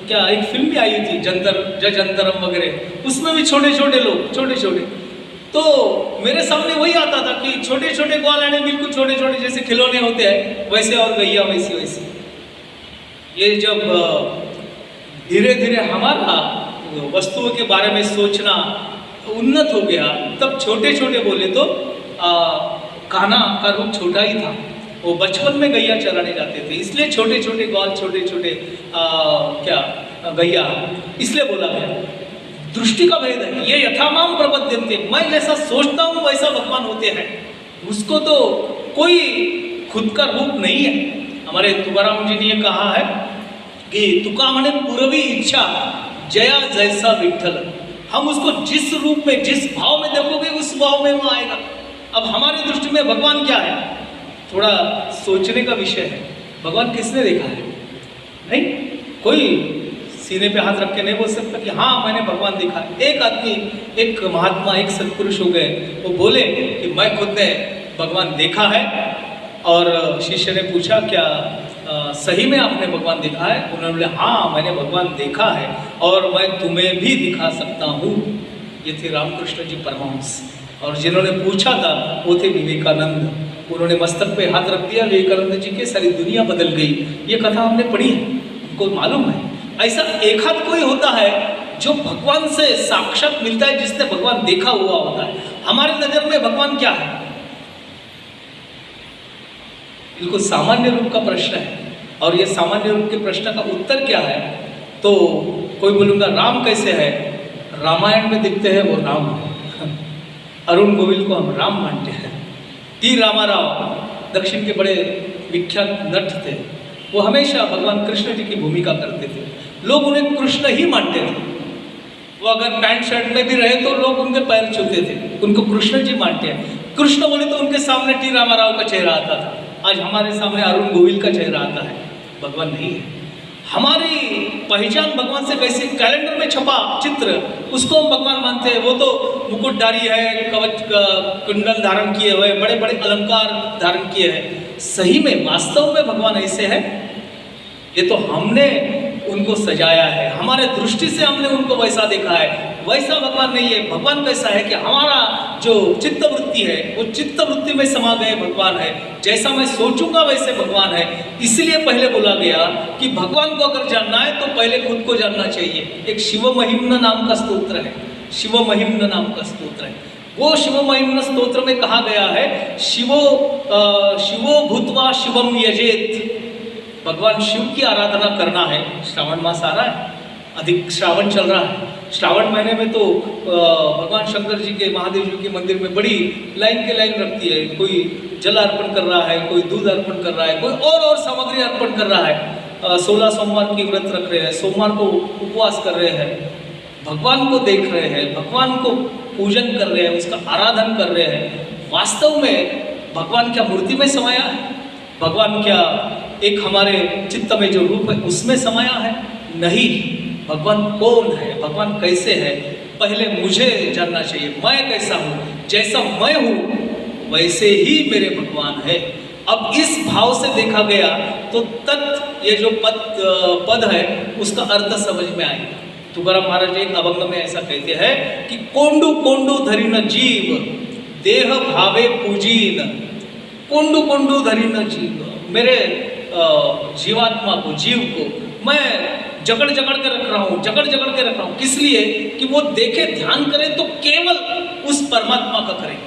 क्या एक फिल्म भी आई थी जंतर जज अंतरम वगैरह, उसमें भी छोटे छोटे लोग छोटे छोटे। तो मेरे सामने वही आता था कि छोटे छोटे ग्वाल यानी बिल्कुल छोटे छोटे जैसे खिलौने होते हैं वैसे, और गैया वैसी वैसी। ये जब धीरे धीरे हमारा वस्तुओं के बारे में सोचना उन्नत हो गया, तब छोटे छोटे बोले तो कान्हा का रूप छोटा ही था। वो बचपन में गैया चराने जाते थे, इसलिए छोटे छोटे ग्वाल छोटे छोटे क्या गैया इसलिए बोला गया। दृष्टि का भेद है। ये यथामाम प्रपद्यन्ते, मैं जैसा सोचता हूँ वैसा भगवान होते हैं। उसको तो कोई खुद का रूप नहीं है। हमारे तुकाराम जी ने ये कहा है कि तुका मने पूर्वी इच्छा जया जैसा विठ्ठल। हम उसको जिस रूप में जिस भाव में देखोगे उस भाव में वो आएगा। अब हमारी दृष्टि में भगवान क्या है, थोड़ा सोचने का विषय है। भगवान किसने देखा है? नहीं, कोई सीने पे हाथ रख के नहीं बोल सकता कि हाँ मैंने भगवान देखा। एक आदमी, एक महात्मा, एक सत्पुरुष हो गए, वो बोले कि मैं खुद ने भगवान देखा है। और शिष्य ने पूछा क्या सही में आपने भगवान देखा है? उन्होंने बोले हाँ मैंने भगवान देखा है और मैं तुम्हें भी दिखा सकता हूँ। ये थे रामकृष्ण जी परमहंस। और जिन्होंने पूछा था वो थे विवेकानंद। उन्होंने मस्तक पे हाथ रख दिया, विवेकानंद जी के सारी दुनिया बदल गई। ये कथा हमने पढ़ी है, हमको मालूम है। ऐसा एक हाथ कोई होता है जो भगवान से साक्षात मिलता है, जिसने भगवान देखा हुआ होता है। हमारी नजर में भगवान क्या है? बिल्कुल सामान्य रूप का प्रश्न है। और ये सामान्य रूप के प्रश्न का उत्तर क्या है? तो कोई बोलूँगा राम कैसे है? रामायण में दिखते हैं वो राम है। अरुण गोविल को हम राम मानते हैं। टी रामाराव दक्षिण के बड़े विख्यात नट थे, वो हमेशा भगवान कृष्ण जी की भूमिका करते थे। लोग उन्हें कृष्ण ही मानते थे। वो अगर पैंट शर्ट में भी रहे तो लोग उनके पैर छूते थे, उनको कृष्ण जी मानते हैं। कृष्ण बोले तो उनके सामने टी रामाराव का चेहरा आता था। आज हमारे सामने अरुण गोविल का चेहरा आता है, भगवान नहीं है। हमारी पहचान भगवान से कैसे? कैलेंडर में छपा चित्र, उसको हम भगवान मानते हैं। वो तो मुकुटधारी है, कवच कुंडल धारण किए हुए, बड़े बड़े अलंकार धारण किए हैं। सही में वास्तव में भगवान ऐसे हैं? ये तो हमने उनको सजाया है, हमारे दृष्टि से हमने उनको वैसा देखा है। वैसा भगवान नहीं है। भगवान कैसा है कि हमारा जो चित्त वृत्ति है वो चित्त वृत्ति में समा गए भगवान है। जैसा मैं सोचूंगा वैसे भगवान है। इसलिए पहले बोला गया कि भगवान को अगर जानना है तो पहले खुद को जानना चाहिए। एक शिव महिम्न नाम का स्तोत्र है, शिव महिम्न नाम का स्तोत्र है। वो शिव महिम्न स्तोत्र में कहा गया है शिवो भूतवा शिवम यजेत। भगवान शिव की आराधना करना है। श्रावण मास आ रहा है, अधिक श्रावण चल रहा है। श्रावण महीने में तो भगवान शंकर जी के, महादेव जी के मंदिर में बड़ी लाइन के लाइन रखती है। कोई जल अर्पण कर रहा है, कोई दूध अर्पण कर रहा है, कोई और सामग्री अर्पण कर रहा है। 16 सोमवार की व्रत रख रहे हैं, सोमवार को उपवास कर रहे हैं, भगवान को देख रहे हैं, भगवान को पूजन कर रहे हैं, उसका आराधन कर रहे हैं। वास्तव में भगवान क्या मूर्ति में समाया है? भगवान क्या एक हमारे चित्त में जो रूप है उसमें समाया है? नहीं। भगवान कौन है, भगवान कैसे है, पहले मुझे जानना चाहिए। मैं कैसा हूँ? जैसा मैं हूँ वैसे ही मेरे भगवान है। अब इस भाव से देखा गया तो तत् ये जो पद है उसका अर्थ समझ में आएगा। तुकाराम महाराज एक अभंग में ऐसा कहते हैं कि कोंडू कोंडू धरिन जीव देह भावे पूजीन। कोंडू कोंडू धरिन जीव, मेरे जीवात्मा को, जीव को मैं जकड़ जकड़ के रख रहा हूँ, जकड़ जकड़ के रख रहा हूँ। किस लिए? कि वो देखे, ध्यान करे तो केवल उस परमात्मा का करे,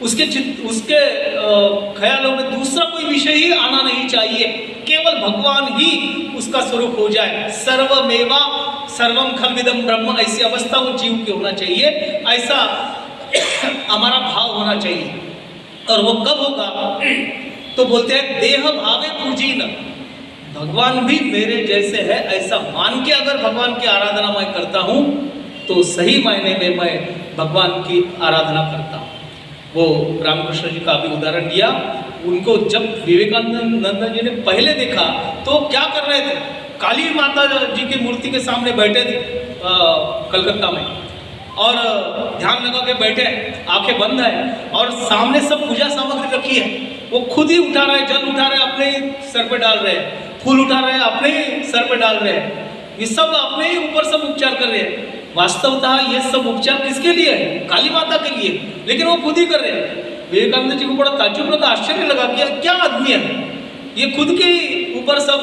उसके ख्यालों में दूसरा कोई विषय ही आना नहीं चाहिए, केवल भगवान ही उसका स्वरूप हो जाए। सर्वमेवा सर्वम खलविदम ब्रह्म, ऐसी अवस्था वो जीव की होना चाहिए, ऐसा हमारा भाव होना चाहिए। और वो कब होगा? तो बोलते हैं देह भावे पूजीन, भगवान भी मेरे जैसे है ऐसा मान के अगर भगवान की आराधना मैं करता हूँ तो सही मायने में मैं भगवान की आराधना करता हूँ। वो रामकृष्ण जी का भी उदाहरण दिया। उनको जब विवेकानंद जी ने पहले देखा तो क्या कर रहे थे? काली माता जी की मूर्ति के सामने बैठे थे कलकत्ता में, और ध्यान लगा के बैठे, आंखें बंद है और सामने सब पूजा सामग्री रखी है। वो खुद ही उठा रहे, जल उठा रहे, अपने ही सर पे डाल रहे हैं, फूल उठा रहे हैं, अपने ही सर पे डाल रहे हैं, ये सब अपने ही ऊपर सब उपचार कर रहे हैं। वास्तवतः ये सब उपचार किसके लिए है? काली माता के लिए, लेकिन वो खुद ही कर रहे हैं। विवेकानंद जी को बड़ा ताज्जुब लगा, आश्चर्य लगा कि क्या आदमी है, ये खुद के ऊपर सब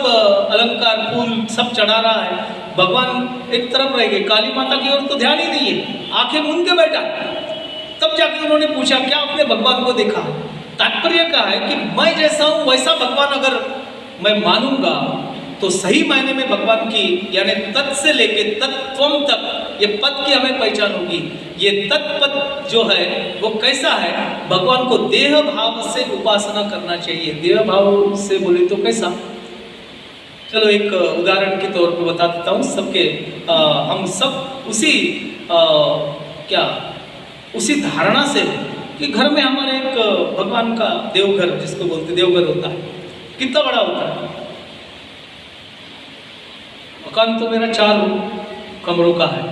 अलंकार फूल सब चढ़ा रहा है, भगवान एक तरफ रह गए, काली माता की ओर तो ध्यान ही नहीं है, आंखें मूंद के बैठा। तब जाके उन्होंने पूछा क्या आपने भगवान को देखा? तात्पर्य क्या है कि मैं जैसा हूँ वैसा भगवान अगर मैं मानूंगा तो सही मायने में भगवान की, यानी तत् से लेके तत्त्वम तक ये पद की हमें पहचान होगी। ये तत्पद जो है वो कैसा है? भगवान को देह भाव से उपासना करना चाहिए। देह भाव से बोले तो कैसा? चलो एक उदाहरण के तौर पे बता देता हूँ सबके। हम सब उसी धारणा से कि घर में हमारे एक भगवान का देवघर, जिसको बोलते देवघर होता है, कितना बड़ा होता है? मकान तो मेरा 4 कमरों का है,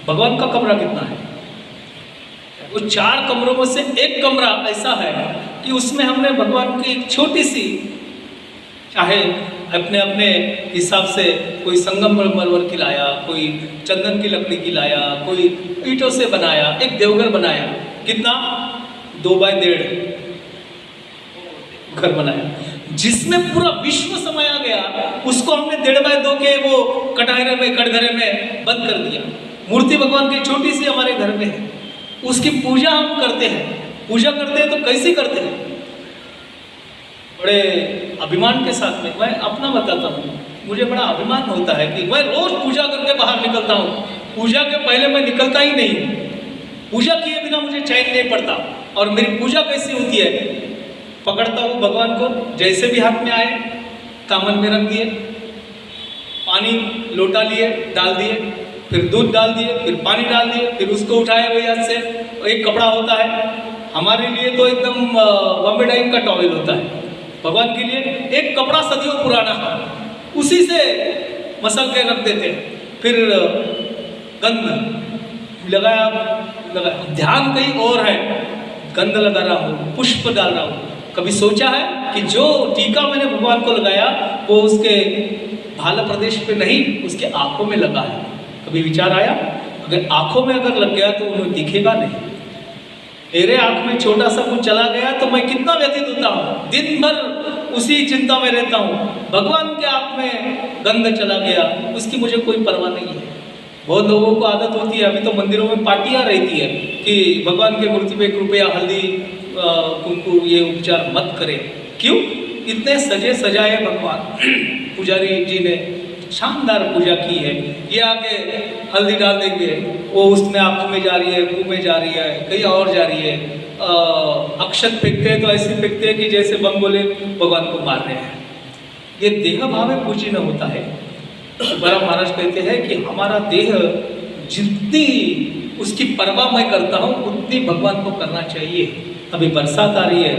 भगवान का कमरा कितना है? वो 4 कमरों में से एक कमरा ऐसा है कि उसमें हमने भगवान की एक छोटी सी, चाहे अपने अपने हिसाब से कोई संगमरमर की लाया, कोई चंदन की लकड़ी की लाया, कोई ईंटों से बनाया, एक देवघर बनाया। कितना? 2 बाय 1.5 घर बनाया, जिसमें पूरा विश्व समाया गया। उसको हमने 1.5 बाय 2 के वो कटघरे में बंद कर दिया। मूर्ति भगवान की छोटी सी हमारे घर में है, उसकी पूजा हम करते हैं। पूजा करते हैं तो कैसे करते हैं? बड़े अभिमान के साथ में। मैं अपना बताता हूँ, मुझे बड़ा अभिमान होता है कि मैं रोज पूजा करके बाहर निकलता हूँ। पूजा के पहले मैं निकलता ही नहीं, पूजा किए बिना मुझे चैन नहीं पड़ता। और मेरी पूजा कैसी होती है? पकड़ता हूँ भगवान को, जैसे भी हाथ में आए दामन में रख दिए, पानी लोटा लिए डाल दिए, फिर दूध डाल दिए, फिर पानी डाल दिए, फिर उसको उठाए वही हाथ से। एक कपड़ा होता है हमारे लिए तो एकदम बॉम्बे डाइंग का टॉवेल होता है, भगवान के लिए एक कपड़ा सदियों पुराना, उसी से मसल के रख देते हैं। फिर गंध लगाया, ध्यान कहीं और है, गंध लगा रहा हूँ, पुष्प डाल रहा हूँ। कभी सोचा है कि जो टीका मैंने भगवान को लगाया वो उसके भाला प्रदेश पे नहीं, उसके आंखों में लगा है? कभी विचार आया? अगर आंखों में अगर लग गया तो उन्हें दिखेगा नहीं। मेरे आंख में छोटा सा कुछ चला गया तो मैं कितना व्यथित होता हूँ, दिन भर उसी चिंता में रहता हूँ। भगवान के आंख में गंध चला गया, उसकी मुझे कोई परवाह नहीं है। बहुत लोगों को आदत होती है, अभी तो मंदिरों में पार्टियां रहती है कि भगवान के मूर्ति पे कृपया हल्दी कुमकुम ये उपचार मत करें। क्यों? इतने सजे सजाए भगवान, पुजारी जी ने शानदार पूजा की है, ये आके हल्दी डाल देंगे, वो उसमें आँखों में जा रही है, मुंह में जा रही है, कहीं और जा रही है, अक्षत फेंकते हैं तो ऐसे फेंकते हैं कि जैसे बम गोले भगवान को मार रहे हैं। ये देह भाव पूजी न होता है। बड़ा महाराज कहते हैं कि हमारा देह जितनी उसकी परवाह मैं करता हूँ उतनी भगवान को करना चाहिए। अभी बरसात आ रही है,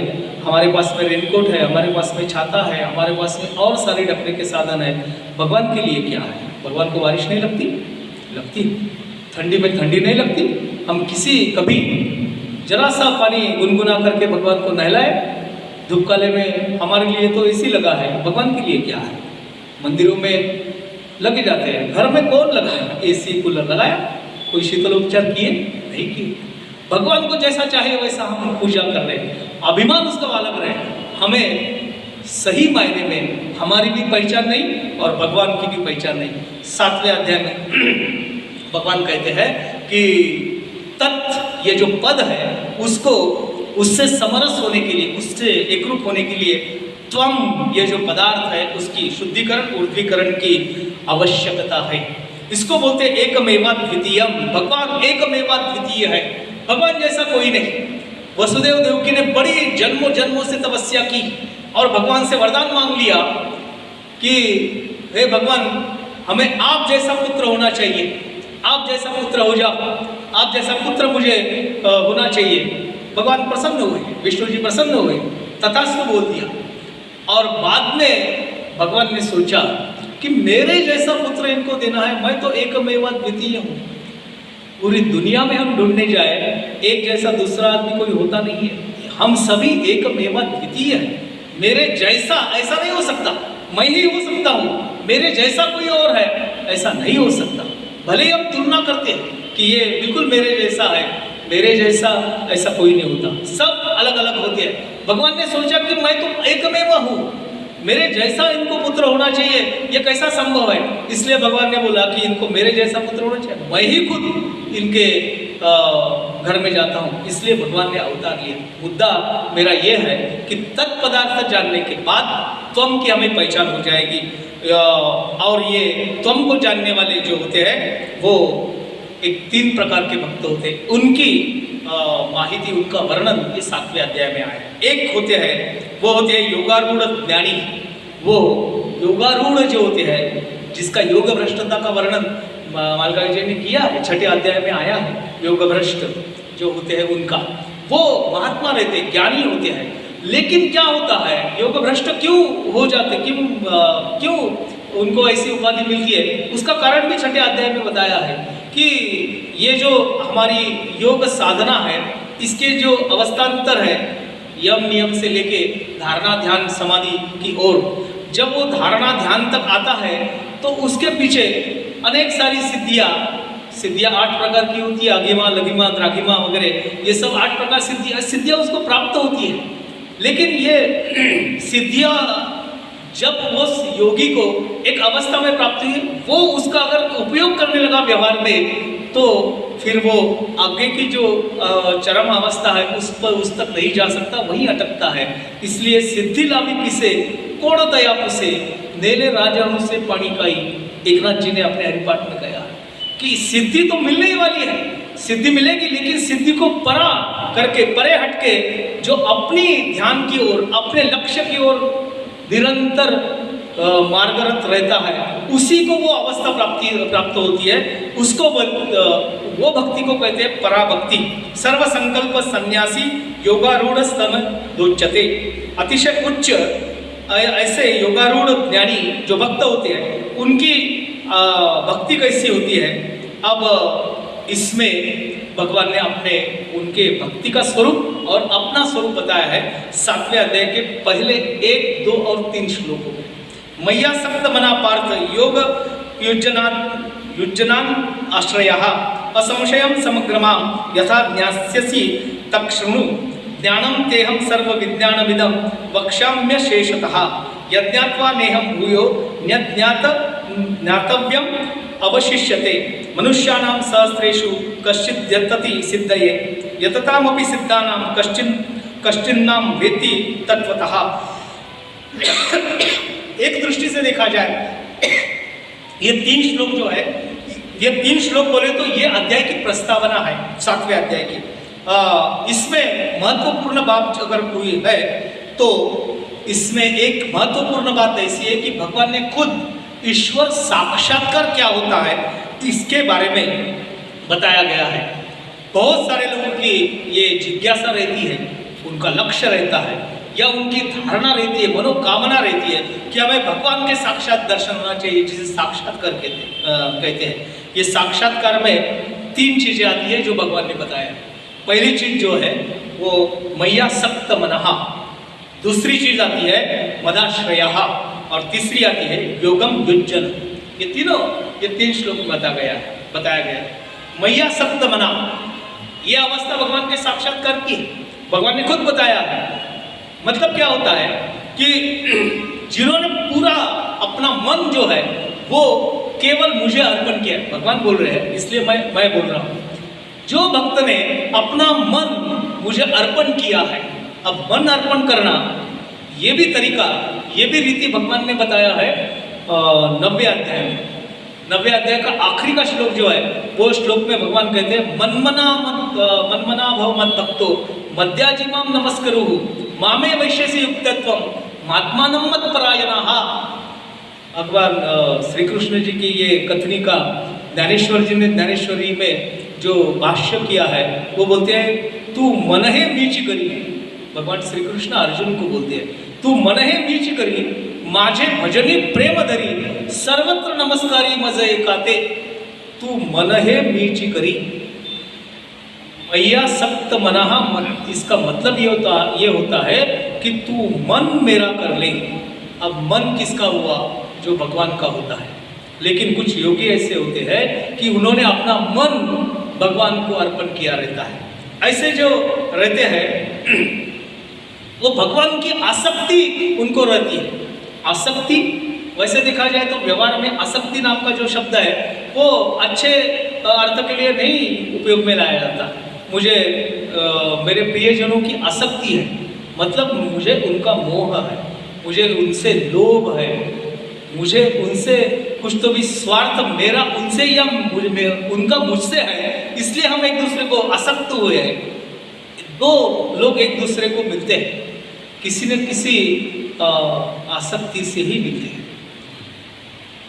हमारे पास में रेनकोट है, हमारे पास में छाता है, हमारे पास में और सारे ढकने के साधन है। भगवान के लिए क्या है? भगवान को बारिश नहीं लगती? लगती। ठंडी में ठंडी नहीं लगती? हम कभी जरा सा पानी गुनगुना करके भगवान को नहलाए? धूपकाले में हमारे लिए तो एसी लगा है, भगवान के लिए क्या है? मंदिरों में लगे जाते हैं, घर में कौन लगाया? एसी कूलर लगाया? कोई शीतलोपचार किए? नहीं किए। भगवान को जैसा चाहे वैसा हम पूजा कर रहे हैं, अभिमान उसका अलग रहे। हमें सही मायने में हमारी भी पहचान नहीं और भगवान की भी पहचान नहीं। 7वें अध्याय में भगवान कहते हैं कि तत्, ये जो पद है उसको उससे समरस होने के लिए, उससे एकरूप होने के लिए त्वम, ये जो पदार्थ है उसकी शुद्धिकरण ऊर्ध्वीकरण की आवश्यकता है। इसको बोलते एकमेवा द्वितीयम। भगवान एकमेवा द्वितीय है, भगवान जैसा कोई नहीं। वसुदेव देवकी ने बड़ी जन्मों जन्मों से तपस्या की और भगवान से वरदान मांग लिया कि हे भगवान, हमें आप जैसा पुत्र होना चाहिए, आप जैसा पुत्र हो जाओ, आप जैसा पुत्र मुझे होना चाहिए। भगवान प्रसन्न हुए, विष्णु जी प्रसन्न हुए, तथास्तु बोल दिया। और बाद में भगवान ने सोचा कि मेरे जैसा पुत्र इनको देना है, मैं तो एकमेवा द्वितीय हूँ। पूरी दुनिया में हम ढूंढने जाए, एक जैसा दूसरा आदमी कोई होता नहीं है। हम सभी एकमेवा द्वितीय हैं। मेरे जैसा ऐसा नहीं हो सकता, मैं ही हो सकता हूँ। मेरे जैसा कोई और है ऐसा नहीं हो सकता। भले ही हम तुलना करते हैं कि ये बिल्कुल मेरे जैसा है, मेरे जैसा ऐसा कोई नहीं होता, सब अलग अलग होते हैं। भगवान ने सोचा कि मैं तो एकमेवा हूँ, मेरे जैसा इनको पुत्र होना चाहिए, ये कैसा संभव है? इसलिए भगवान ने बोला कि इनको मेरे जैसा पुत्र होना चाहिए। मैं ही खुद इनके घर में जाता हूँ, इसलिए भगवान ने अवतार लिया। मुद्दा मेरा ये है कि तत्पदार्थ जानने के बाद त्वम की हमें पहचान हो जाएगी। और ये त्वम को जानने वाले जो होते हैं वो एक 3 प्रकार के भक्त होते हैं। उनकी माहिती, उनका वर्णन ये 7वें अध्याय में आया। एक होते हैं, वो होते हैं योगारूढ़ ज्ञानी। वो योगारूढ़ जो होते हैं, जिसका योग भ्रष्टता का वर्णन मालकाई जी ने किया है, 6ठे अध्याय में आया है। योग भ्रष्ट जो होते हैं उनका, वो महात्मा रहते हैं, ज्ञानी होते हैं। लेकिन क्या होता है, योग भ्रष्ट क्यों हो जाते, क्यों उनको ऐसी उपाधि मिलती है? उसका कारण भी 6ठे अध्याय में बताया है कि ये जो हमारी योग साधना है, इसके जो अवस्थांतर है, यम नियम से लेके धारणा ध्यान समाधि की ओर, जब वो धारणा ध्यान तक आता है तो उसके पीछे अनेक सारी सिद्धियाँ 8 प्रकार की होती है, अगिमा लघिमा द्राघिमा वगैरह, ये सब 8 प्रकार सिद्धियाँ उसको प्राप्त होती है। लेकिन ये सिद्धियाँ जब उस योगी को एक अवस्था में प्राप्त हुई, वो उसका अगर उपयोग करने लगा व्यवहार में, तो फिर वो आगे की जो चरम अवस्था है उस तक नहीं जा सकता, वहीं अटकता है। इसलिए सिद्धि लाभी किसे कोण दया पुसे, नेले राजाओं से पानी काई। एकनाथ जी ने अपने हरिपाठ में कहा कि सिद्धि तो मिलने ही वाली है, सिद्धि मिलेगी, लेकिन सिद्धि को परा करके, परे हटके, जो अपनी ध्यान की ओर, अपने लक्ष्य की ओर निरंतर मार्गरत रहता है, उसी को वो अवस्था प्राप्त होती है। उसको वो भक्ति को कहते हैं पराभक्ति। सर्व संकल्प सन्यासी योगारूढ़ स्तन दोच्यते। अतिशय उच्च ऐसे योगारूढ़ ज्ञानी जो भक्त होते हैं, उनकी भक्ति कैसी होती है? अब इसमें भगवान ने अपने उनके भक्ति का स्वरूप और अपना स्वरूप बताया है 7वें अध्याय के पहले 1, 2 और 3 श्लोकों में। मैया सक्त मना पार्थ योग युज्जनान आश्रयः असंशयं समग्रमां यथा ज्ञास्यसि तक्षृणु ज्ञानं तेहं सर्व विज्ञानविदं वक्ष्याम्य शेषतः यज्ञात्वा नेहं भूयो ज्ञातव्यम् अवशिष्यते मनुष्याणां सहस्रेषु कश्चित् यतति सिद्धये यततामपि सिद्धानां कश्चिन्नां वेत्ति तत्वतः। एक दृष्टि से देखा जाए ये 3 श्लोक जो है, ये 3 श्लोक बोले तो ये अध्याय की प्रस्तावना है, 7वें अध्याय की। इसमें महत्वपूर्ण बात अगर हुई है तो इसमें एक महत्वपूर्ण बात ऐसी है कि भगवान ने खुद ईश्वर साक्षात्कार क्या होता है इसके बारे में बताया गया है। बहुत सारे लोगों की ये जिज्ञासा रहती है, उनका लक्ष्य रहता है या उनकी धारणा रहती है, मनोकामना रहती है कि हमें भगवान के साक्षात दर्शन होना चाहिए, जिसे साक्षात्कार कहते हैं। ये साक्षात्कार में 3 चीजें आती है जो भगवान ने बताया। पहली चीज जो है वो मैया सक्त मनहा, दूसरी चीज आती है मदाश्रया और तीसरी आती है योगम युज्जन। ये 3 श्लोक में बताया गया है। मैया सप्त मना, ये अवस्था भगवान के साक्षात्कार की भगवान ने खुद बताया है। मतलब क्या होता है कि जिन्होंने पूरा अपना मन जो है वो केवल मुझे अर्पण किया, भगवान बोल रहे हैं इसलिए मैं बोल रहा हूँ। जो भक्त ने अपना मन मुझे अर्पण किया है, अब मन अर्पण करना ये भी तरीका, ये भी रीति भगवान ने बताया है 90वें अध्याय में। 90वें अध्याय का आखिरी का श्लोक जो है वो श्लोक में भगवान कहते हैं मनमना भव मत भक्तो मध्याजिमाम नमस्करु मामे वैश्यसी युक्तत्वम महात्मानम मत परायणाः। भगवान श्री कृष्ण जी की ये कथनी का ज्ञानेश्वर जी ने ज्ञानेश्वरी में जो भाष्य किया है वो बोलते हैं तू मन है मीच करी। भगवान श्री कृष्ण अर्जुन को बोलते हैं तू मन है मीच करी माझे भजनी प्रेम धरी सर्वत्र नमस्कारी मज एकाते। तू मन है मीच करी मैया सप्त मनाहा, इसका मतलब ये होता है कि तू मन मेरा कर ले। अब मन किसका हुआ? जो भगवान का होता है। लेकिन कुछ योगी ऐसे होते हैं कि उन्होंने अपना मन भगवान को अर्पण किया रहता है। ऐसे जो रहते हैं वो भगवान की आसक्ति उनको रहती है। आसक्ति वैसे देखा जाए तो व्यवहार में आसक्ति नाम का जो शब्द है वो अच्छे अर्थ के लिए नहीं उपयोग में लाया जाता। मुझे मेरे प्रियजनों की आसक्ति है, मतलब मुझे उनका मोह है, मुझे उनसे लोभ है, मुझे उनसे कुछ तो भी स्वार्थ मेरा उनसे या उनका मुझसे है, इसलिए हम एक दूसरे को आसक्त हुए हैं। 2 लोग एक दूसरे को मिलते हैं, किसी न किसी आसक्ति से ही मिलते हैं।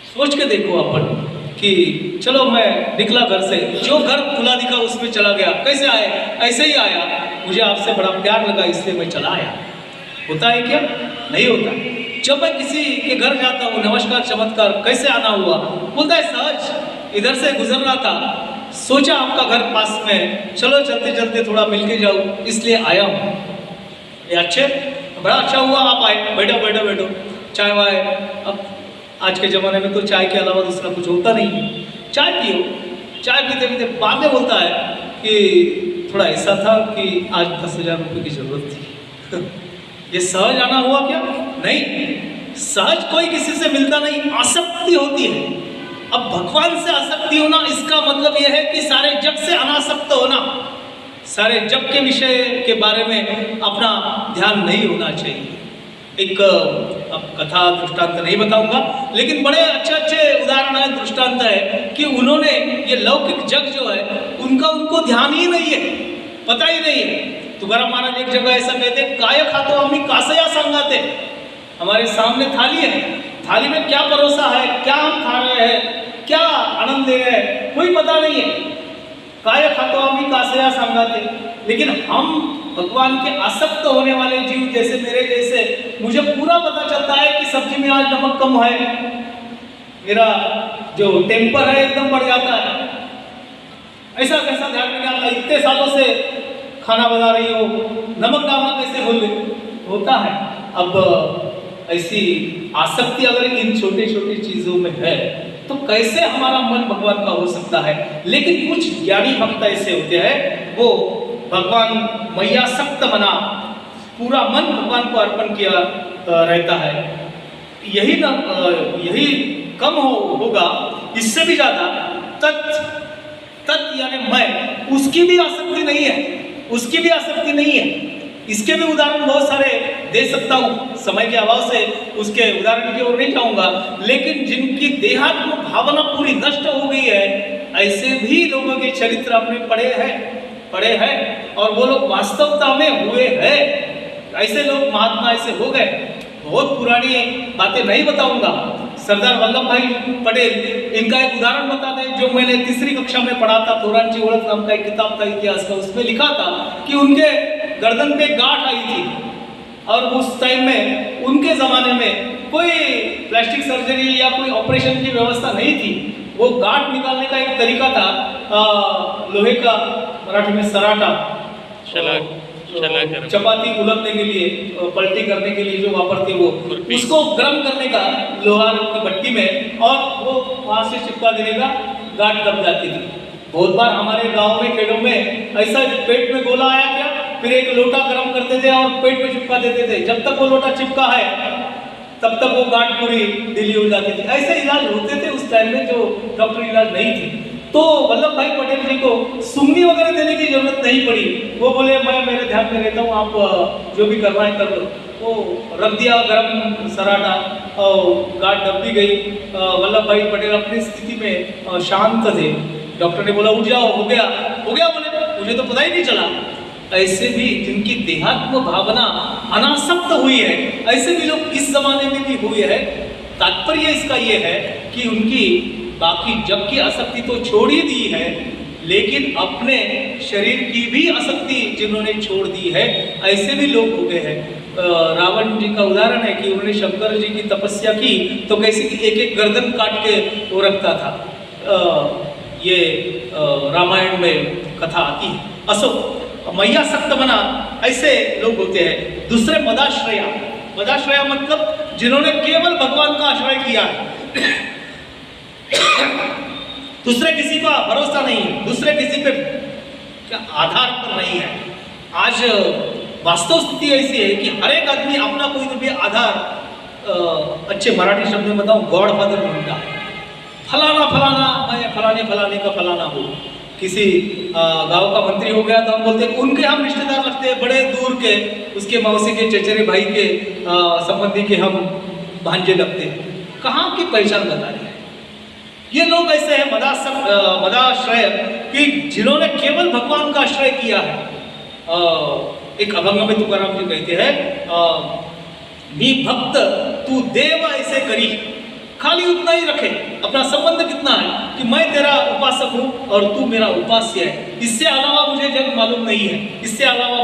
सोच के देखो अपन कि चलो मैं निकला घर से, जो घर खुला दिखा उसमें चला गया, कैसे आए? ऐसे ही आया, मुझे आपसे बड़ा प्यार लगा इसलिए मैं चला आया। होता है क्या? नहीं होता। जब मैं किसी के घर जाता हूँ, नमस्कार चमत्कार, कैसे आना हुआ? बोलता है सहज, इधर से गुजर रहा था, सोचा आपका घर पास में, चलो चलते चलते थोड़ा मिल के जाऊँ इसलिए आया हूँ। ये अच्छे, बड़ा अच्छा हुआ आप आए, बैठो बैठो बैठो, चाय वाय। अब आज के ज़माने में तो चाय के अलावा दूसरा कुछ होता नहीं है। चाय पियो, चाय पीते पीते बाद में बोलता है कि थोड़ा ऐसा था कि आज 10,000 रुपये की ज़रूरत थी। ये सहज आना हुआ क्या? नहीं, सहज कोई किसी से मिलता नहीं, आसक्ति होती है। अब भगवान से आसक्ति होना इसका मतलब यह है कि सारे जग से अनासक्त होना, सारे जग के विषय के बारे में अपना ध्यान नहीं होना चाहिए। एक अब कथा दृष्टांत नहीं बताऊंगा, लेकिन बड़े अच्छे अच्छे उदाहरण है, दृष्टांत है कि उन्होंने ये लौकिक जग जो है उनको ध्यान ही नहीं है, पता ही नहीं है। तुकाराम महाराज एक जगह ऐसा कहते हैं, काय खातो आम्ही कासया सांगाते। हमारे सामने थाली है, थाली में क्या परोसा है, क्या हम खा रहे हैं, क्या आनंद ले रहे हैं, कोई पता नहीं है। काय खातो आम्ही कासया सांगाते। लेकिन हम भगवान के आसक्त होने वाले जीव जैसे मेरे जैसे, मुझे पूरा पता चलता है कि सब्जी में आज नमक कम है, मेरा जो टेम्पर है एकदम बढ़ जाता है। ऐसा कैसा ध्यान में आता है, इतने सालों से खाना बना रही हो, नमक डालना कैसे भूल गए? होता है। अब ऐसी आसक्ति अगर इन छोटी छोटी चीजों में है तो कैसे हमारा मन भगवान का हो सकता है? लेकिन कुछ ज्ञानी भक्त ऐसे होते हैं, वो भगवान मैया सक्त मना, पूरा मन भगवान को अर्पण किया रहता है। यही कम होगा, इससे भी ज्यादा तत् यानी मैं, उसकी भी आसक्ति नहीं है, उसकी भी आसक्ति नहीं है। इसके भी उदाहरण बहुत सारे दे सकता हूँ, समय के अभाव से उसके उदाहरण की ओर नहीं जाऊंगा। लेकिन जिनकी देहात्म भावना पूरी नष्ट हो गई है, ऐसे भी लोगों के चरित्र आपने पढ़े हैं और वो लोग वास्तवता में हुए हैं। ऐसे लोग महात्मा ऐसे हो गए। बहुत पुरानी बातें नहीं बताऊंगा। सरदार वल्लभ भाई पटेल, इनका एक उदाहरण बता दें जो मैंने तीसरी कक्षा में पढ़ा था। थोरांची ओळख नाम का एक किताब था इतिहास का, उसमें लिखा था कि उनके गर्दन पे गांठ आई थी और उस टाइम में उनके ज़माने में कोई प्लास्टिक सर्जरी या कोई ऑपरेशन की व्यवस्था नहीं थी। वो गांठ निकालने का एक तरीका था, लोहे का, मराठी में सराटा, चपाती उलटने के लिए, पलटी करने के लिए जो वापरते वो, उसको गर्म करने का लोहार की भट्टी में, और वो वहाँ से चिपका देने का, गांठ दब जाती थी। बहुत बार हमारे गांव में खेड़ों में ऐसा पेट में गोला आया क्या, फिर एक लोटा गर्म करते थे और पेट में चिपका देते थे। जब तक वो लोटा चिपका है तब तक वो गांठ पूरी ढीली हो जाती थी। ऐसे इलाज होते थे उस टाइम में, जो डॉक्टर इलाज नहीं थी। तो वल्लभ भाई पटेल जी को सुंगनी वगैरह देने की जरूरत नहीं पड़ी। वो बोले मैं मेरे ध्यान में रहता हूँ, आप जो भी करना है कर लो। वो रख दिया गरम सराटा और गांठ दब भी गई। वल्लभ भाई पटेल अपनी स्थिति में शांत थे। डॉक्टर ने बोला उठ जाओ, हो गया बोले, मुझे तो पता ही नहीं चला। ऐसे भी जिनकी देहात्म भावना अनासक्त हुई है, ऐसे भी लोग इस जमाने में भी हुए हैं। तात्पर्य इसका ये है कि उनकी बाकी जब की आसक्ति तो छोड़ ही दी है, लेकिन अपने शरीर की भी आसक्ति जिन्होंने छोड़ दी है, ऐसे भी लोग हो गए हैं। रावण जी का उदाहरण है कि उन्होंने शंकर जी की तपस्या की तो कैसे कि एक एक गर्दन काट के वो रखता था। ये रामायण में कथा आती है। असो मैयासक्त बना, ऐसे लोग होते हैं। दूसरे मदाश्रया मतलब जिन्होंने केवल भगवान का आश्रय किया है, दूसरे किसी का भरोसा नहीं, दूसरे किसी पे क्या आधार पर नहीं है। आज वास्तव स्थिति ऐसी है कि हर एक आदमी अपना कोई तो भी आधार, अच्छे मराठी शब्द में बताऊं, गॉड फादर ढूंढता है। फलाना मैं फलाने का फलाना हूँ। किसी गांव का मंत्री हो गया तो हम बोलते हैं उनके हम रिश्तेदार लगते हैं, बड़े दूर के, उसके मौसी के, चचेरे भाई के, संबंधी के हम भांजे लगते हैं। कहाँ की पहचान बता रहे हैं ये लोग। ऐसे हैं मदाश्रय कि जिन्होंने केवल भगवान का आश्रय किया है। एक अभंग में तुकाराम जी कहते हैं, मी भक्त तू देव ऐसे करी, खाली उतना ही रखे, अपना संबंध कितना है कि मैं तेरा उपासक हूँ और तू मेरा उपास्य है। इससे अलावा मुझे जग मालूम नहीं है, इससे अलावा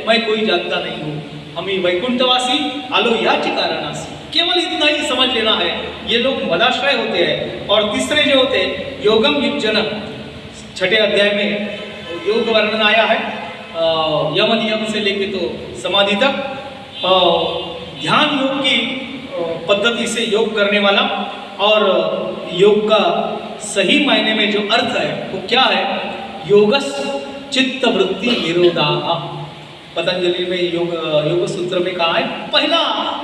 मैं कोई जानता नहीं हूँ। हमी वैकुंठवासी आलो या कारणासी, केवल इतना ही समझ लेना है। ये लोग मदाश्रय होते हैं। और तीसरे जो होते हैं योगम युगजन, छठे अध्याय में योग वर्णन आया है, यम नियम से लेके तो समाधि तक। ध्यान योग की पद्धति से योग करने वाला, और योग का सही मायने में जो अर्थ है वो क्या है, योगस चित्त वृत्ति निरोधा। पतंजलि में योग सूत्र में कहा है, पहला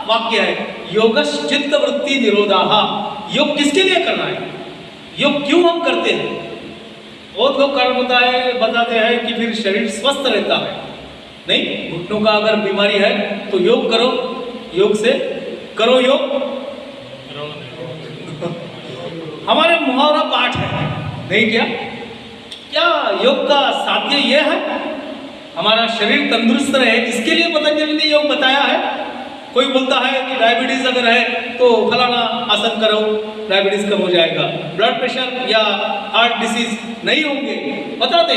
वाक्य है योगस चित्त वृत्ति निरोधा। योग किसके लिए करना है, योग क्यों हम करते हैं? बहुत लोग कारण बताते हैं कि फिर शरीर स्वस्थ रहता है। नहीं, घुटनों का अगर बीमारी है तो योग करो, योग से करो योग। हमारे मुहावरा पाठ है नहीं क्या योग का साध्य यह है हमारा शरीर तंदुरुस्त रहे, इसके लिए पतंजलि ने योग बताया है। कोई बोलता है कि डायबिटीज अगर है तो फलाना आसन करो, डायबिटीज कम हो जाएगा, ब्लड प्रेशर या हार्ट डिसीज नहीं होंगे। बताते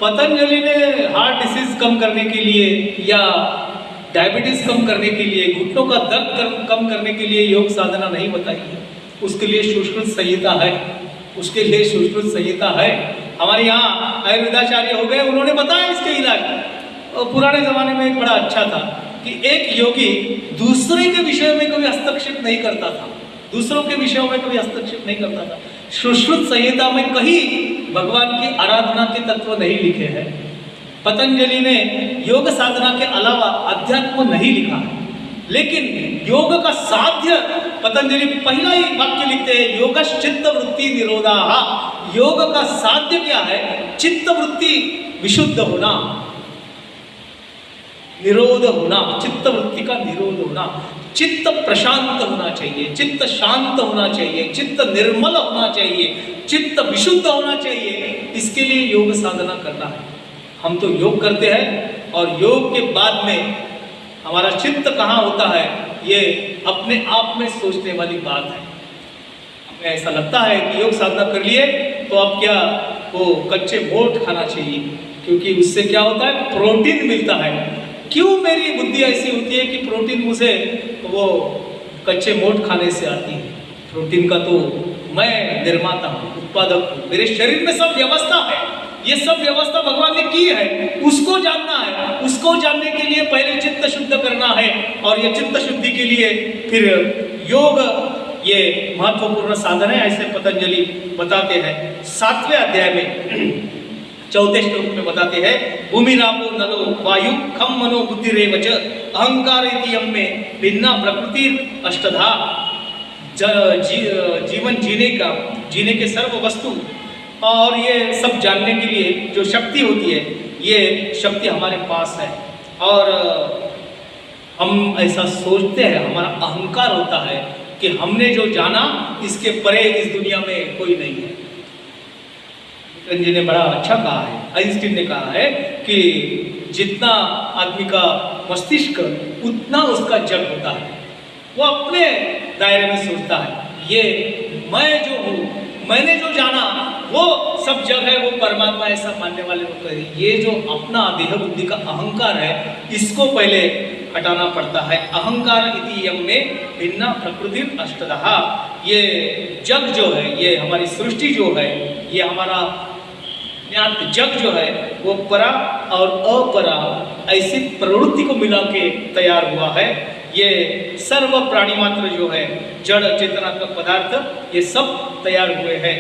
पतंजलि ने हार्ट डिसीज कम करने के लिए या डायबिटीज कम करने के लिए, घुटनों का दर्द कम करने के लिए योग साधना नहीं बताई है। उसके लिए सुश्रुत संहिता है, उसके लिए सुश्रुत संहिता है। हमारे यहाँ आयुर्वेदाचार्य हो गए, उन्होंने बताया इसके इलाज। और पुराने ज़माने में एक बड़ा अच्छा था कि एक योगी दूसरे के विषय में कभी हस्तक्षेप नहीं करता था, दूसरों के विषयों में कभी हस्तक्षेप नहीं करता था। सुश्रुत संहिता में कहीं भगवान की आराधना के तत्व नहीं लिखे हैं। पतंजलि ने योग साधना के अलावा अध्यात्म नहीं लिखा है, लेकिन योग का साध्य पतंजलि पहला ही वाक्य लिखते हैं, योगश चित्त वृत्ति निरोधा। योग का साध्य क्या है? चित्त वृत्ति विशुद्ध होना। निरोध होना, चित्त वृत्ति का निरोध होना, चित्त प्रशांत होना चाहिए, चित्त शांत होना चाहिए, चित्त निर्मल होना चाहिए, चित्त विशुद्ध होना चाहिए। इसके लिए योग साधना करना है। हम तो योग करते हैं और योग के बाद में हमारा चित्त कहाँ होता है, ये अपने आप में सोचने वाली बात है। हमें ऐसा लगता है कि योग साधना कर लिए तो अब क्या वो कच्चे मोठ खाना चाहिए, क्योंकि उससे क्या होता है, प्रोटीन मिलता है। क्यों मेरी बुद्धि ऐसी होती है कि प्रोटीन मुझे वो कच्चे मोठ खाने से आती है? प्रोटीन का तो मैं निर्माता हूँ, उत्पादक हूँ, मेरे शरीर में सब व्यवस्था है, ये सब व्यवस्था भगवान ने की है, उसको जानना है। उसको जानने के लिए पहले चित्त शुद्ध करना है, और ये चित्त शुद्धि के लिए फिर योग ये महत्वपूर्ण साधन है, ऐसे पतंजलि बताते हैं। 7वें अध्याय में 4थे श्लोक में बताते हैं, भूमिरापो नलो वायु खम मनो बुद्धि रेवच अहंकार इति में भिन्ना प्रकृति अष्टधा। जीवन जीने के सर्व वस्तु और ये सब जानने के लिए जो शक्ति होती है, ये शक्ति हमारे पास है। और हम ऐसा सोचते हैं, हमारा अहंकार होता है कि हमने जो जाना इसके परे इस दुनिया में कोई नहीं है। न्यूटन जी ने बड़ा अच्छा कहा है, आइंस्टीन ने कहा है कि जितना आदमी का मस्तिष्क उतना उसका जग होता है। वो अपने दायरे में सोचता है, ये मैं जो हूँ, मैंने जो जाना वो सब जग है, वो परमात्मा, ऐसा मानने वाले लोग कह रहे हैं। ये जो अपना देह बुद्धि का अहंकार है, इसको पहले हटाना पड़ता है। अहंकार इति यम में भिन्ना प्रकृति अष्टधा। ये जग जो है, ये हमारी सृष्टि जो है, ये हमारा ज्ञात जग जो है, वो परा और अपरा ऐसी प्रवृत्ति को मिला के तैयार हुआ है। ये सर्व प्राणी मात्र जो है, जड़ चेतनात्मक पदार्थ, ये सब तैयार हुए हैं।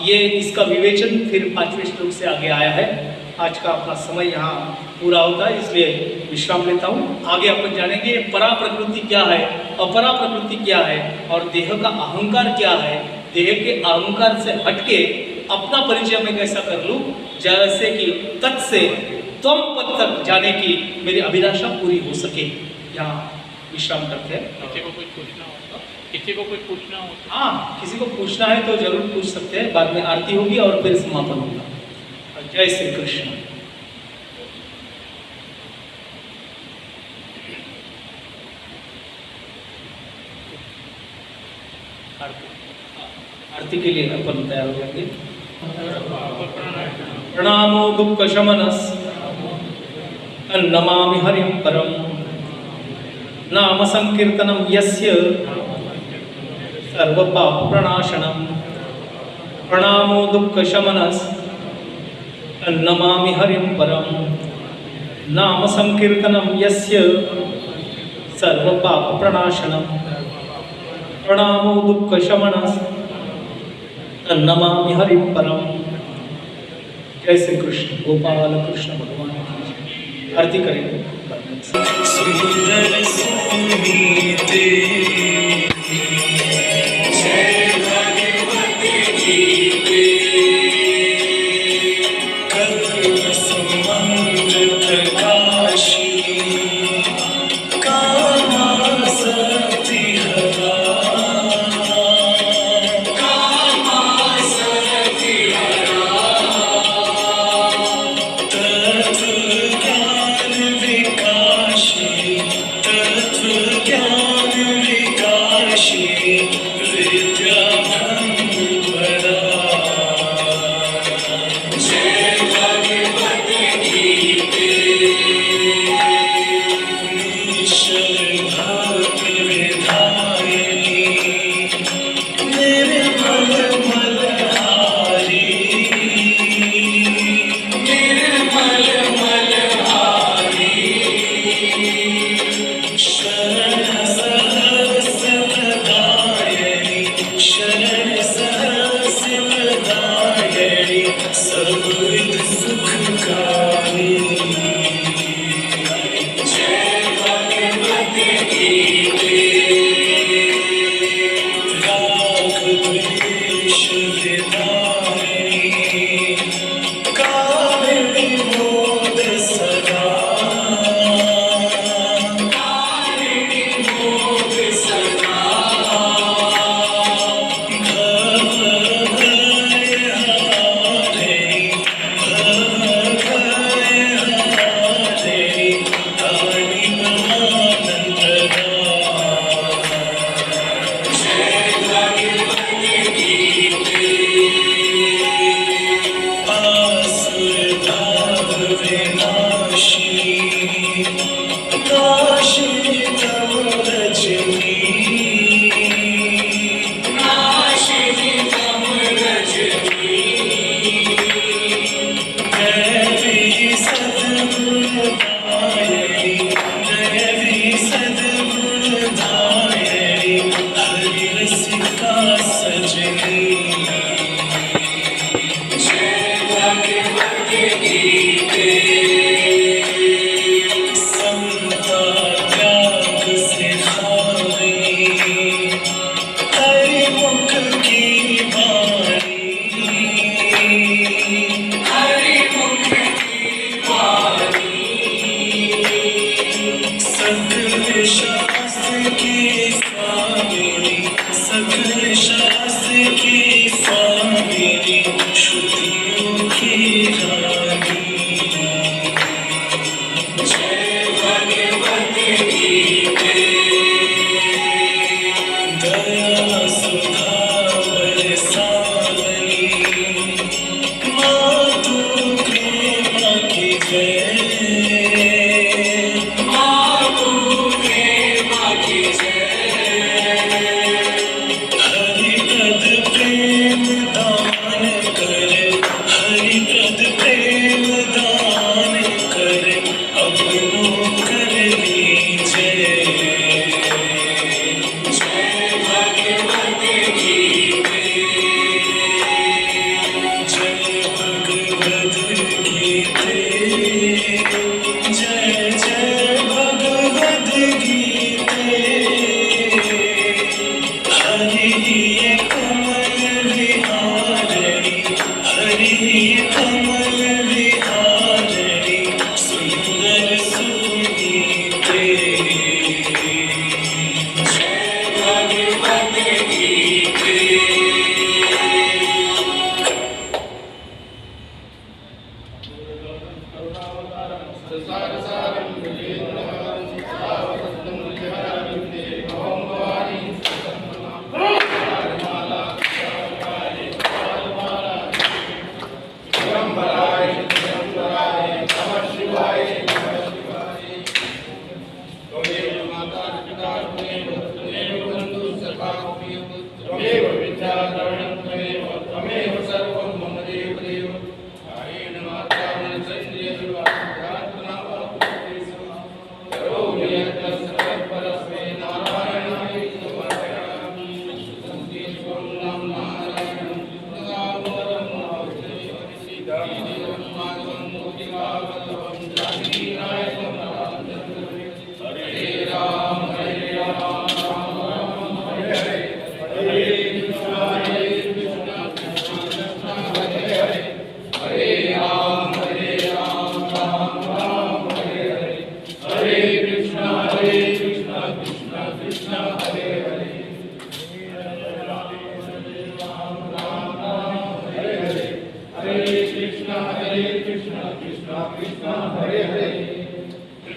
ये इसका विवेचन फिर 5वें श्लोक से आगे आया है। आज का अपना समय यहाँ पूरा होता है, इसलिए विश्राम लेता हूँ। आगे अपन जानेंगे परा प्रकृति क्या है, अपरा प्रकृति क्या है, और देह का अहंकार क्या है। देह के अहंकार से हटके अपना परिचय मैं कैसा कर लूँ, जैसे कि तत् से त्वम पद तक जाने की मेरी अभिलाषा पूरी हो सके। यहाँ विश्राम करते हैं। किसी को कुछ पूछना हो तो? किसी को कुछ पूछना हो तो? हाँ, किसी को पूछना है तो जरूर पूछ सकते हैं। बाद में आरती होगी और फिर समापन होगा। जय श्री कृष्ण। आरती के लिए अपन तैयार हो जाएंगे। प्रणामो दुःख शमनस् नमामि हरिं परम। नाम संकीर्तनम यस्य सर्व पाप प्रणाशनम। प्रणामो दुःख शमनस् नमामि हरिं परम। नाम संकीर्तनम यस्य सर्व पाप प्रणाशनम। प्रणामो दुःख शमनस् नमामि हरिं परम। जय श्री कृष्ण। गोपाल कृष्ण भगवान की आरती करेंगे। सुंदर सुनीते जय भगवती गीते कल्प समंद्र प्रकाशी कामा सती हरा। तत्व ज्ञान विकास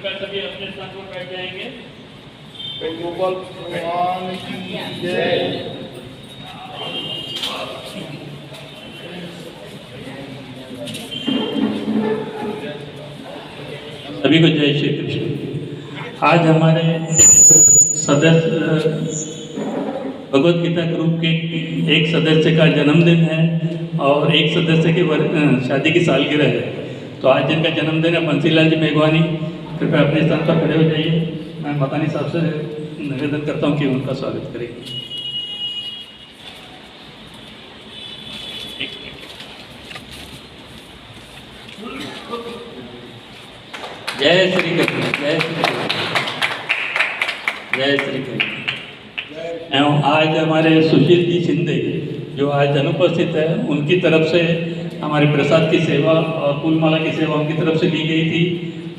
कृपया सभी अपने स्थान पर बैठ जाएंगे। गोपाल भगवान की जय। सभी को जय श्री कृष्ण। आज हमारे सदस्य भगवत गीता ग्रुप के एक सदस्य का जन्मदिन है और एक सदस्य की शादी की सालगिरह है। तो आज जिनका जन्मदिन है बंसीलाल जी मेघवानी, कृपया अपने स्थान पर खड़े हो जाइए। मैं मकानी साहब से निवेदन करता हूँ कि उनका स्वागत करेंगे। जय श्री कृष्ण, जय श्री कृष्ण, जय श्री कृष्ण। एवं आज हमारे सुशील जी शिंदे जो आज अनुपस्थित है, उनकी तरफ से हमारे प्रसाद की सेवा और फूलमाला की सेवा उनकी तरफ से ली गई थी।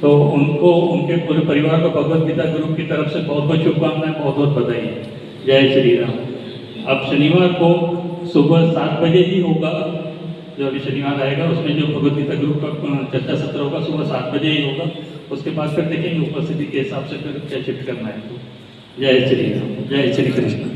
तो उनको उनके पूरे परिवार को भगवत गीता ग्रुप की तरफ से बहुत बहुत शुभकामनाएं, बहुत बहुत बधाई। जय श्री राम। अब शनिवार को सुबह 7 बजे ही होगा, जो अभी शनिवार आएगा उसमें जो भगवत गीता ग्रुप का चर्चा सत्र होगा सुबह 7 बजे ही होगा। उसके बाद फिर देखेंगे उपस्थिति के हिसाब से फिर क्या शिफ्ट करना है। तो जय श्री राम, जय श्री कृष्ण।